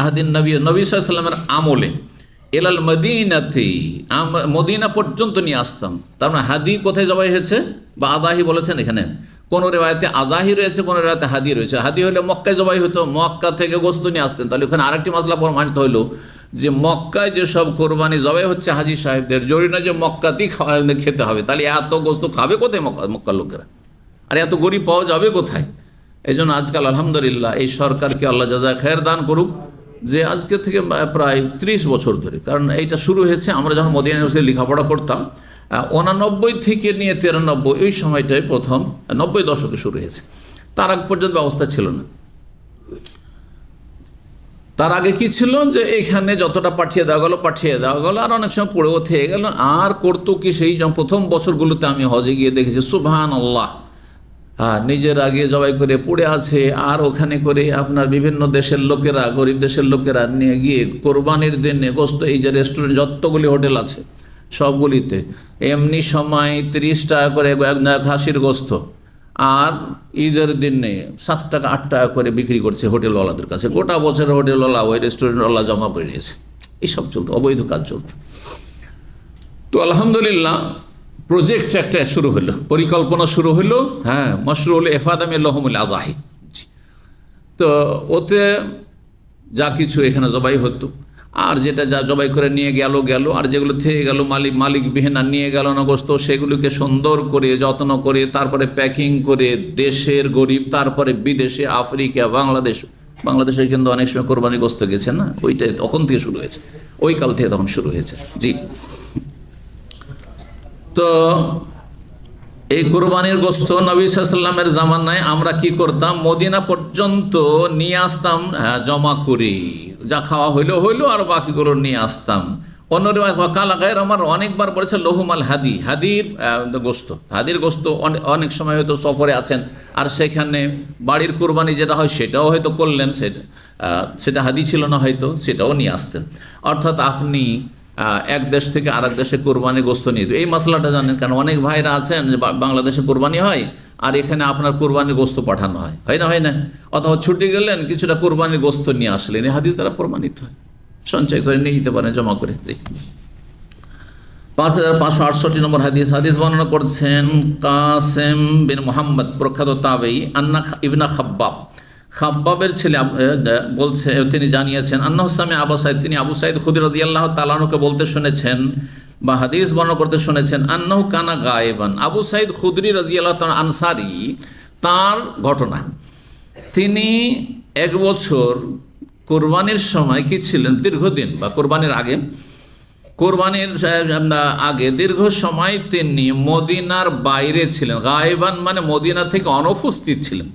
আহদিন নবী সাল্লাল্লাহু আলাইহি ওয়াসাল্লামের আমলে, এলাল মদিনাতে, মদিনা পর্যন্ত নিয়ে আসতাম। তার মানে হাদি কোথায় জবাই হয়েছে বা আদাহি বলেছেন এখানে, কোন রেওয়ায়তে আদাহি রয়েছে, কোন রেওয়ায়তে হাদি রয়েছে। হাদি হলে মক্কায় জবাই হতো, মক্কা থেকে গোশত নিয়ে আসতেন। তাহলে ওখানে আরেকটি মাসলা প্রমাণিত হইলো যে মক্কায় যেসব কোরবানি জবাই হচ্ছে হাজি সাহেবদের, জরুরি না যে মক্কাতেই খেতে হবে। তাহলে এত গোশত খাবে কোথায় মক্কার লোকেরা, আর এত গরিব পাওয়া যাবে কোথায়? এই জন্য আজকাল আলহামদুলিল্লাহ এই সরকারকে আল্লাহ জাযায়ে খায়ের দান করুক, যে আজকে থেকে প্রায় 30 বছর ধরে, কারণ এইটা শুরু হয়েছে আমরা যখন মদিনা ইউনিভার্সিটি লেখাপড়া করতাম, 89 থেকে নিয়ে 93 এই সময়টাই প্রথম, 90 দশকে শুরু হয়েছে। তার আগ পর্যন্ত ব্যবস্থা ছিল না। তার আগে কি ছিল, যে এখানে যতটা পাঠিয়ে দেওয়া গেল, আর অনেক সময় পড়েও থেকে গেল। আর করতো কি, সেই প্রথম বছরগুলোতে আমি হজে গিয়ে দেখেছি, সুবহানাল্লাহ, নিজের আগে জবাই করে পড়ে আছে, আর ওখানে করে আপনার বিভিন্ন দেশের লোকেরা, গরিব দেশের লোকেরা নিয়ে গিয়ে কোরবানির দিনে গোশত, এই যে রেস্টুরেন্ট যতগুলি হোটেল আছে সবগুলিতে এমনি সময় 30 টাকা করে এক হাসির গোশত, আর ঈদের দিনে 7 টাকা 8 টাকা করে বিক্রি করছে হোটেলওয়ালাদের কাছে। গোটা বছরের হোটেলওয়ালা, ওই রেস্টুরেন্টওয়ালা জমা করে নিয়েছে, এইসব চলতো, অবৈধ কাজ চলতো। তো আলহামদুলিল্লাহ প্রজেক্ট একটা শুরু হলো, পরিকল্পনা শুরু হলো, হ্যাঁ, মশরুল ইফাদা মিন লাহমিল আদাহি। তো ওতে যা কিছু এখানে জবাই হতো, আর যেটা যা জবাই করে নিয়ে গেল, আর যেগুলো থেকে গেল মালিক বিহীনা নিয়ে গেল না গোশত, সেগুলোকে সুন্দর করে যত্ন করে তারপরে প্যাকিং করে দেশের গরিব, তারপরে বিদেশে, আফ্রিকা, বাংলাদেশে কিন্তু অনেক সময় কোরবানি গোশত গেছে না, ওইটাই তখন থেকে শুরু হয়েছে, ওই কাল থেকে তখন শুরু হয়েছে। জি, তো এই কোরবানির গোশত নবী সাল্লাল্লাহু আলাইহি ওয়াসাল্লামের জামানায় আমরা কি করতাম, মদিনা পর্যন্ত নিয়ে আসতাম, জমা করি, যা খাওয়া হইলো আর বাকিগুলো নিয়ে আসতাম। অন্য কালা গায়ের আমার অনেকবার বলেছে লহুমাল হাদি, হাদির গোস্ত, হাদির গোস্ত অনেক সময় হয়তো সফরে আছেন আর সেখানে বাড়ির কুরবানি যেটা হয় সেটাও হয়তো করলেন, সেটা হাদি ছিল না হয়তো, সেটাও নিয়ে আসতেন। অর্থাৎ আপনি এক দেশ থেকে আরেক দেশে কোরবানি গোস্ত নিয়ে এই মশলাটা জানেন, কারণ অনেক ভাইরা আছেন যে বাংলাদেশে কোরবানি হয় আর এখানে আপনার কোরবানির গোস্ত পাঠানো হয়, হয় না, অথবা ছুটি গেলেন কিছুটা কোরবানির গোস্ত নিয়ে আসলেন, এই হাদিস দ্বারা প্রমাণিত হয়। সঞ্চয় করে নিয়ে যেতে পারেন, জমা করে। 5568 নম্বর হাদিস। হাদিস বর্ণনা করছেন কাসেম বিন মুহাম্মদ প্রখ্যাত তাবেঈ, আন্না ইবনা খাব্বাব, খাব্বাবের ছেলে বলছে, তিনি জানিয়েছেন আন্না হুসামে আবু সাইদ, তিনি আবু সাইদ খুদরি রাদিয়াল্লাহু তাআলা আনহুকে বলতে শুনেছেন বা হাদিস বর্ণনা করতে শুনেছেন, আন্নাহু কানা গায়েবান, আবু সাইদ খুদরি রাদিয়াল্লাহু তাআলা আনসারী, তার ঘটনা, তিনি এক বছর কোরবানির সময় কি ছিলেন, দীর্ঘদিন বা কোরবানির আগে দীর্ঘ সময় তিনি মদিনার বাইরে ছিলেন। গায়েবান মানে মদিনা থেকে অনুপস্থিত ছিলেন।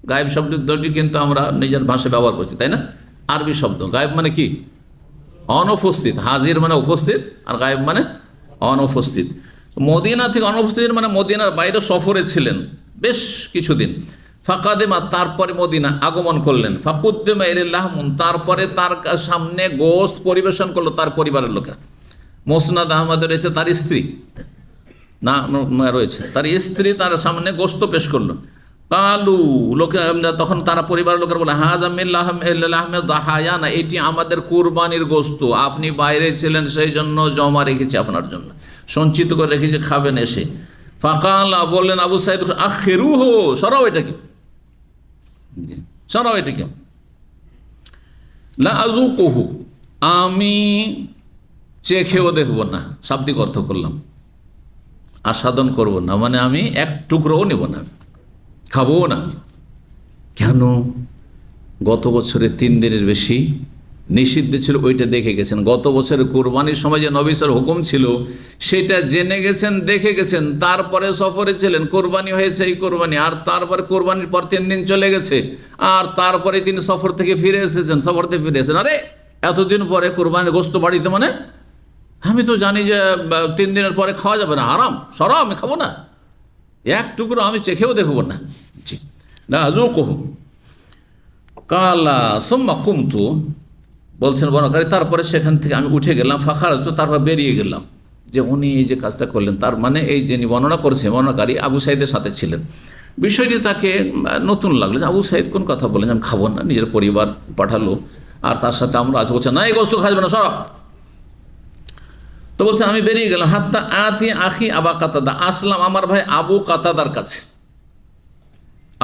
গায়েব শব্দটি কিন্তু আমরা নিজের ভাষায় ব্যবহার করছি, তাই না? আরবি শব্দ। গায়েব মানে কি? অনুপস্থিত। হাজির মানে উপস্থিত, আর গায়েব মানে অনুপস্থিত। মদিনা থেকে অনুপস্থিত মানে মদিনার বাইরে সফরে ছিলেন বেশ কিছুদিন। ফাকাদেমা, তারপরে মদিনা আগমন করলেন। ফাকুদ্দেমা ইলাইহিম, তারপরে তার সামনে গোশত পরিবেশন করলো তার পরিবারের লোকেরা। মুসনাদ আহমদে রয়েছে তার স্ত্রী না রয়েছে, তার স্ত্রী তার সামনে গোশত পেশ করলো। কালু, লোকে তখন তারা পরিবারের লোকেরা বলে, হাযা মিন দাহায়ানা, এটি আমাদের কুরবানির গোশত, আপনি বাইরে ছিলেন সেই জন্য জমা রেখেছি আপনার জন্য, সঞ্চিত করে রেখেছি, খাবেন এসে। ফাকালা, বললেন আবু সাইদ, আখিরুহু, সরাও এটাকে, সরাও এটাকে। লা আযুকুহু, আমি চেখেও দেখব না, শাব্দিক অর্থ করলাম, আস্বাদন করব না, মানে আমি এক টুকরোও নেব না, খাবো না আমি। কেন? গত বছরে 3 দিনের বেশি নিষিদ্ধ ছিল, ওইটা দেখে গেছেন। গত বছরের কোরবানির সময় যে নবীর হুকুম ছিল সেটা জেনে গেছেন, দেখে গেছেন, তারপরে সফরে ছিলেন, কোরবানি হয়েছে এই কোরবানি, আর তারপরে কোরবানির পর 3 দিন চলে গেছে, আর তারপরে তিনি সফর থেকে ফিরে এসেছেন, সফর থেকে ফিরে এসেছেন, আরে এতদিন পরে কোরবানির গোশত বাড়িতে, মানে আমি তো জানি যে 3 দিনের পরে খাওয়া যাবে না, হারাম, সরাও, আমি খাবো না, এক টুকরো আমি চেখেও দেখব না। জি, না আযুকুহু। কালা সুম্মা কুমতু, বলছেন বর্ণনাকারী, তারপরে সেখান থেকে আমি উঠে গেলাম, ফাখারাজতু, তারপর বেরিয়ে গেলাম। যে উনি এই যে কাজটা করলেন, তার মানে এই যিনি বর্ণনা করেছেন বর্ণনাকারী আবু সাইদের সাথে ছিলেন। বিষয়টি তাকে নতুন লাগলো যে আবু সাইদ কোন কথা বলেন, আমি খাবো না, নিজের পরিবার পাঠালো আর তার সাথে আমরা আজ, বলছে না এই গোশত খাবে না, সব। তো বলছে আমি বেরিয়ে গেলাম, হাত্তা আতি আখি আবা কাতাদা, আসলাম আমার ভাই আবু কাতাদার কাছে,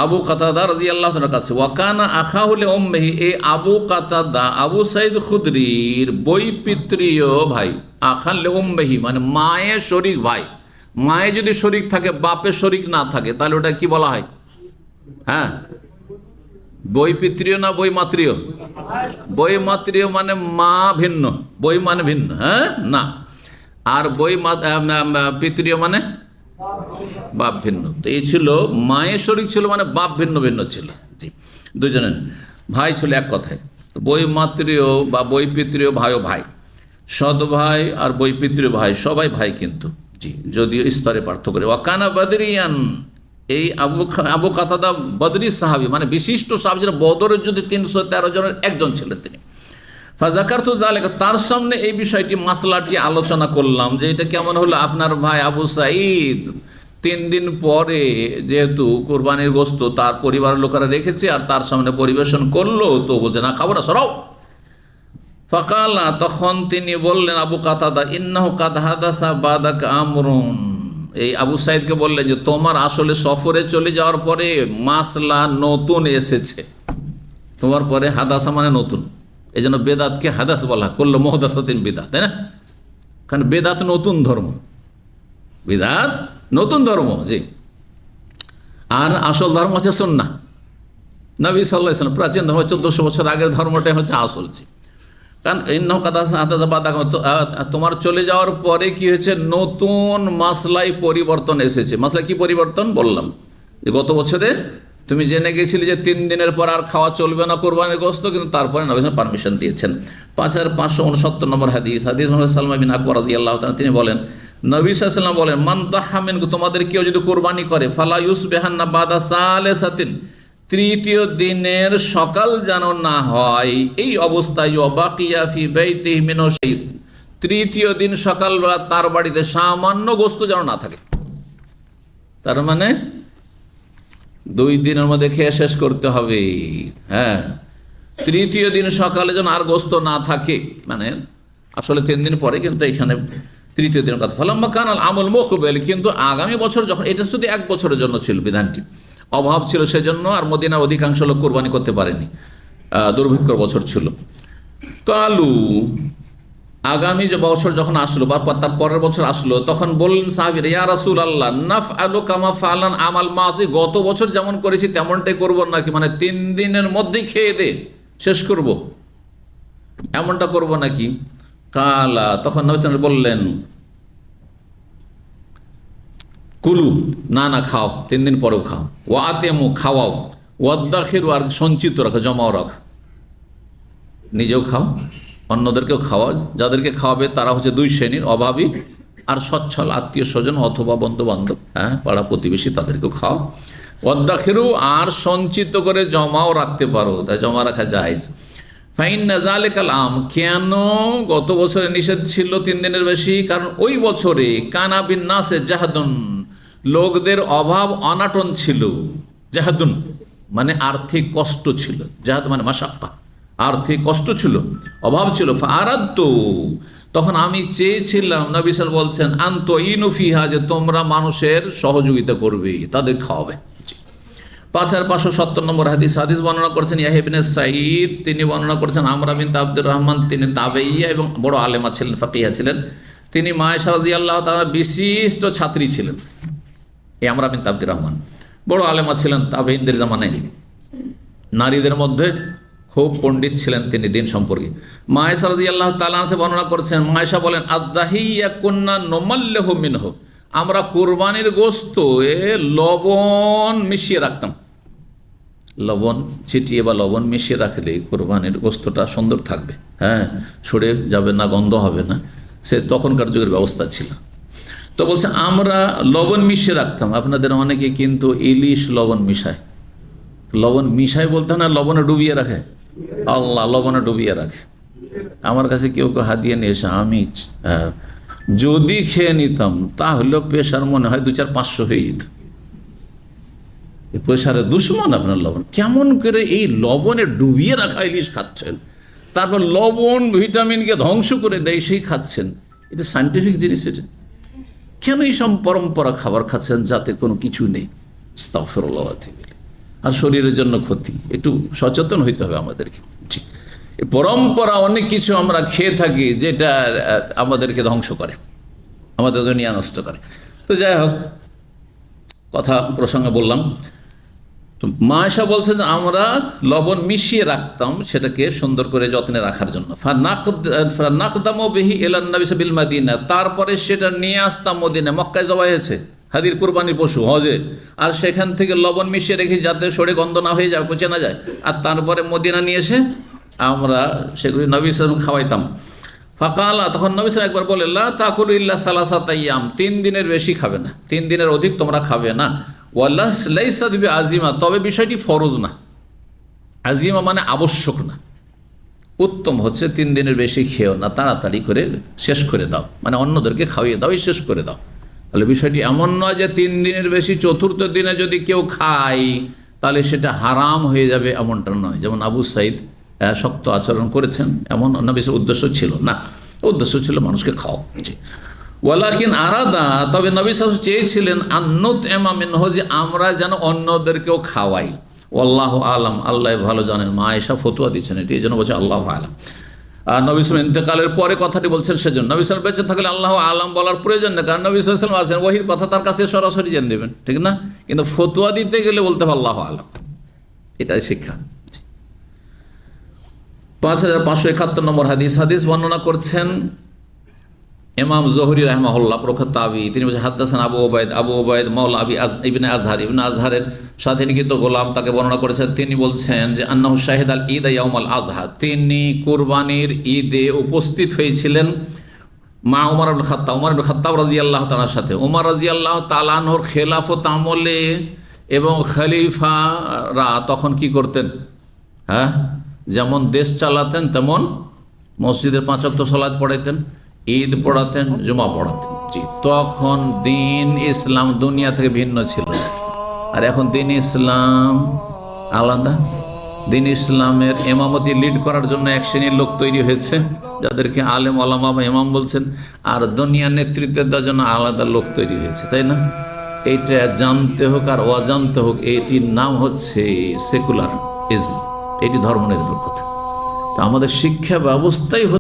আবু কাতাদা রাদিয়াল্লাহু তাআলার কাছে। ওয়াকানা আখাহু লিউম্মিহি, এই আবু কাতাদা আবু সাইদ খুদরির বৈপিত্রীয় ভাই। আখান লিউম্মিহি মানে মায়ের শরীক ভাই। মায়ে যদি শরীক থাকে, বাপের শরীক না থাকে, তাহলে ওটা কি বলা হয়? হ্যাঁ, বৈপিত্রীয় না বৈমাত্রীয়? বৈমাত্রীয় মানে মা ভিন্ন, বই মানে ভিন্ন, হ্যাঁ না, আর পিতৃয় মানে বাপ ভিন্ন। তো এই ছিল মায়ের শরীক ছিল মানে বাপ ভিন্ন ভিন্ন ছিল। জি, দুজনের ভাই ছিল এক কথায়। বৈমাত্রীয় বা বৈপিত্রীয় ভাইও ভাই, সৎ ভাই আর বৈপিত্রীয় ভাই সবাই ভাই কিন্তু, জি, যদিও স্তরে পার্থক্য করে। ওয়াকানা বদরিয়ান, এই আবু কাতাদা বদরি সাহাবী, মানে বিশিষ্ট সাহাবী, বদরের যুদ্ধে 313 জনের একজন ছিলেন তিনি। ফাজাকারতু যালিকা, তার সামনে এই বিষয়টি মাসলাটি আলোচনা করলাম যে এটা কেমন হলো, আপনার ভাই আবু সাঈদ 3 দিন পরে যেহেতু কোরবানির গোশত তার পরিবারের লোকেরা রেখেছে আর তার সামনে পরিবেশন করলো, তো বলছে না খাবো না, সরাও। ফাকালা, তখন তিনি বললেন আবু কাতাদা, ইন্নাহু কাদ হাদাসা বাদাকা আমরুন, এই আবু সাঈদকে বললেন যে তোমার আসলে সফরে চলে যাওয়ার পরে মাসলা নতুন এসেছে, তোমার পরে হাদাসা মানে নতুন, এই জন্য বেদাতকে হাদাস বলা, করলো মুহদাসাতিন বিদআত, তাই না? কারণ বেদাত নতুন ধর্ম, বিদআত নতুন ধর্ম, জি, আর আসল ধর্ম হচ্ছে সুন্নাহ। নবী সাল্লাল্লাহু আলাইহি ওয়াসাল্লাম প্রাচীন ধর্ম 1400 বছর আগের ধর্মটাই হচ্ছে আসল, জি। কারণ ইন্নাহু কাদ হাদাসা বাদাকা, তোমার চলে যাওয়ার পরে কি হয়েছে, নতুন মাসলাই পরিবর্তন এসেছে। মাসলা কি পরিবর্তন বললাম, যে গত বছরে তুমি জেনে গেছিলে যে 3 দিনের পর আর খাওয়া চলবে না কোরবানির গোশত, কিন্তু তারপরে নবী সাল্লাল্লাহু আলাইহি ওয়াসাল্লাম পারমিশন দিয়েছেন। 5569 নম্বর হাদিস মুহাম্মদ সালমা বিন আকবর রাদিয়াল্লাহু তাআলা তিনি বলেন, নবী সাল্লাল্লাহু আলাইহি ওয়াসাল্লাম বলেন, মান দাহা মিনকুম, তোমাদের কেউ যদি কোরবানি করে, ফালা ইউসবিহান্না বাদা সালিসাতিন, তৃতীয় দিনের সকাল যেন না হয় এই অবস্থায়, ওয়াবাকিয়া ফি বাইতিহি মিনহু শাই, তৃতীয় দিন সকালবেলা তার বাড়িতে সামান্য গোশত যেন না থাকে। তার মানে 2 দিনের মধ্যে খেয়ে শেষ করতে হবে। হ্যাঁ, তৃতীয় দিন সকালে যেন আর গোশত না থাকে, মানে আসলে 3 দিন পরে, কিন্তু এখানে তৃতীয় দিনের কথা। ফালাম্মা কানাল আমল মুকবিল, কিন্তু আগামী বছর যখন, এটা শুধু 1 বছরের জন্য ছিল বিধানটি, অভাব ছিল সেজন্য, আর মদিনার অধিকাংশ লোক কোরবানি করতে পারেনি, দুর্ভিক্ষর বছর ছিল। কালু, আগামী যে বছর যখন আসলো বা তার পরের বছর আসলো, তখন বললেন সাহাবীরা, ইয়া রাসূলুল্লাহ নাফআলু কামা ফালান আমাল মাযি, গত বছর যেমন করেছি তেমনটাই করব নাকি, মানে 3 দিনের মধ্যেই খেয়ে দে শেষ করব, এমনটা করব নাকি? কালা, তখন নবী সাল্লাল্লাহু আলাইহি ওয়াসাল্লাম বললেন, কুলু, না না খাও, 3 দিন পরেও খাও, ওয়া আতিমু, খাওয়াও, ওয়াদাখিরু, আর সঞ্চিত রাখো, জমাও রাখো, নিজেও খাও অন্যদেরকেও খাওয়া। যাদেরকে খাওয়াবে তারা হচ্ছে 2 শ্রেণীর, অভাবী আর সচ্ছল আত্মীয় স্বজন অথবা বন্ধু বান্ধব, হ্যাঁ, পাড়া প্রতিবেশী, তাদেরকেও খাও। ওয়াদাখিরু, আর সঞ্চিত করে জমাও রাখতে পারো, তাই জমা রাখা জায়েজ। ফাইন্না যালিকাল আম, কেন গত বছরে নিষেধ ছিল 3 দিনের বেশি? কারণ ওই বছরে কানা বিন নাসে জাহাদুন, লোকদের অভাব অনাটন ছিল। জাহাদুন মানে আর্থিক কষ্ট ছিল, জাহাদ মানে মাশাক্কা, আর্থিক কষ্ট ছিল, অভাব ছিল। ফারাদতু, তখন আমি চেয়েছিলাম, নবী সাল্লাল্লাহু আলাইহি ওয়াসাল্লাম বলছেন, আনতুইনু ফিহা, যে তোমরা মানুষের সহযোগিতা করবে, তাদের খাওয়াবে। 5570 নম্বর হাদিস বর্ণনা করেছেন ইয়াহইয়া ইবনে সাঈদ, তিনি বর্ণনা করেছেন আমরা বিনত আব্দুর রহমান, তিনি তাবেইয়া এবং বড় আলেমা ছিলেন, ফাকিহা ছিলেন। তিনি মা আয়েশা রাদিয়াল্লাহু তাআলা বিশিষ্ট ছাত্রী ছিলেন। এই আমরা বিনত আব্দুর রহমান বড় আলেমা ছিলেন তাবেঈনদের জামানায়, নারীদের মধ্যে খুব পণ্ডিত ছিলেন তিনি দিন সম্পর্কে। মা আয়েশা রাদিয়াল্লাহু তাআলা বর্ণনা করেছেন, মা আয়েশা বলেন, আদ-দাহিয়া কুন্না নুমাল্লিহু মিনহু, আমরা কুরবানির গোশত লবণ মিশিয়ে রাখতাম। লবণ ছিটিয়ে বা লবণ মিশিয়ে রাখলে কোরবানির গোশতটা সুন্দর থাকবে, হ্যাঁ, সরে যাবে না, গন্ধ হবে না, সে তখনকার যুগের ব্যবস্থা ছিল। তো বলছে আমরা লবণ মিশিয়ে রাখতাম। আপনাদের অনেকে কিন্তু ইলিশ লবণ মিশায়, লবণ মিশায় বলতে না, লবণে ডুবিয়ে রাখে, আল্লাহ লবণে ডুবিয়ে রাখে। আমার কাছে কেউ কেউ হাতিয়ে নিয়ে এসে, আমি যদি খেয়ে নিতাম তাহলেও প্রেশার মনে হয় 200-500 হয়ে যেত। প্রেশারের দুশ্মন আপনার লবণ। কেমন করে এই লবণে ডুবিয়ে রাখা ইলিশ খাচ্ছেন, তারপর লবণ ভিটামিনকে ধ্বংস করে দেয় সেই খাচ্ছেন, এটা সায়েন্টিফিক জিনিস। এটা কেন এই সব পরম্পরা খাবার খাচ্ছেন যাতে কোনো কিছু নেই? আস্তাগফিরুল্লাহ। আর শরীরের জন্য ক্ষতি, একটু সচেতন হইতে হবে আমাদেরকে। পরম্পরা অনেক কিছু আমরা খেয়ে থাকি যেটা আমাদেরকে ধ্বংস করে, আমাদের দুনিয়া নষ্ট করে। তো যাই হোক, কথা প্রসঙ্গে বললাম। তো মা আয়েশা বলছে যে আমরা লবণ মিশিয়ে রাখতাম সেটাকে সুন্দর করে যত্নে রাখার জন্য। ফানাকদামু বিহি ইলান নবী বিল মাদিনা, তারপরে সেটা নিয়ে আসতাম মদিনা। মক্কায় জবাই হয়েছে হাদির কুরবানির পশু হজে, আর সেখান থেকে লবণ মিশিয়ে রেখে যাতে সরে গন্ধ না হয়ে যায়, পচে না যায়, আর তারপরে মদিনা নিয়ে এসে আমরা সেগুলি নবী সাল্লাল্লাহু আলাইহি ওয়াসাল্লাম খাওয়াইতাম। ফাকালা, তখন নবী সাল্লাল্লাহু আলাইহি ওয়াসাল্লাম একবার বলে, লা তাকুলু ইল্লা সালাসাতা আইয়াম, 3 দিনের বেশি খাবে না, 3 দিনের অধিক তোমরা খাবে না। ওয়ালা লাইসা বিআজিমা, তবে বিষয়টি ফরজ না, আজিমা মানে আবশ্যক না। উত্তম হচ্ছে 3 দিনের বেশি খেও না, তাড়াতাড়ি করে শেষ করে দাও, মানে অন্যদেরকে খাওয়িয়ে দাও, শেষ করে দাও। তাহলে বিষয়টি এমন নয় যে 3 দিনের বেশি চতুর্থ দিনে যদি কেউ খায় তাহলে সেটা হারাম হয়ে যাবে, এমনটা নয়। যেমন আবু সাঈদ শক্ত আচরণ করেছেন, এমন নবীর উদ্দেশ্য ছিল না, উদ্দেশ্য ছিল মানুষকে খাওয়া। ওয়ালাকিন আরাদা, তবে নবী সাল্লাল্লাহু আলাইহি ওয়াসাল্লাম চেয়েছিলেন আন্নুত এমা মিনহু, যে আমরা যেন অন্যদেরকেও খাওয়াই। আল্লাহু আলাম, আল্লাহ ভালো জানেন। মা আয়েশা ফতোয়া দিচ্ছেন এটি, এই জন্য বলছে আল্লাহু আলাম। আর নবী সাল্লাল্লাহু আলাইহি ওয়াসাল্লাম ইন্তেকালের পরে কথাটি বলছেন সেজন্য। নবী সাল্লাল্লাহু আলাইহি ওয়াসাল্লাম বেঁচে থাকলে আল্লাহু আলাম বলার প্রয়োজন নেই, কারণ নবী সাল্লাল্লাহু আলাইহি ওয়াসাল্লাম আছেন, ওহীর কথা তার কাছে সরাসরি জেনে নেবেন, ঠিক না? কিন্তু ফতোয়া দিতে গেলে বলতে হবে আল্লাহু আলাম, এটাই শিক্ষা। 5571 নম্বর হাদিস বর্ণনা করছেন ইমাম জোহরি রাহমাহুল্লাহ প্রখ্যাত তাবি, তিনি বলছেন হাদ্দাসানা আবু ওবায়দ মাওলা ইবনে আজহারের সাথে নিকিত গোলাম তাকে বর্ণনা করেছেন। তিনি বলছেন যে আন্নাহু শাহিদ আল ঈদ ইয়াউমাল আজহা, তিনি কুরবানির ঈদে উপস্থিত হয়েছিলেন মা উমর ইবনে খাত্তাব রাদিয়াল্লাহু তাআলার সাথে। উমর রাদিয়াল্লাহু তাআলা আনহুর খেলাফত আমলে এবং খলিফারা তখন কি করতেন, হ্যাঁ, যেমন দেশ চালাতেন তেমন মসজিদের 5 ওয়াক্ত সালাত পড়াইতেন, ঈদ পড়াতেন, জুমা পড়াতেন। জি, তখন দিন ইসলাম দুনিয়া থেকে ভিন্ন ছিল, আর এখন দিন ইসলাম আলাদা। দিন ইসলামের ইমামতি লিড করার জন্য এক শ্রেণীর লোক তৈরি হয়েছে, যাদেরকে আলেম ওলামা বা ইমাম বলছেন, আর দুনিয়া নেতৃত্বের দেওয়ার জন্য আলাদা লোক তৈরি হয়েছে, তাই না? এইটা জানতে হোক আর অজানতে হোক, এটির নাম হচ্ছে সেকুলার ইজম, এটি ধর্মনিরপেক্ষতা। তো আমাদের শিক্ষা ব্যবস্থাই হচ্ছে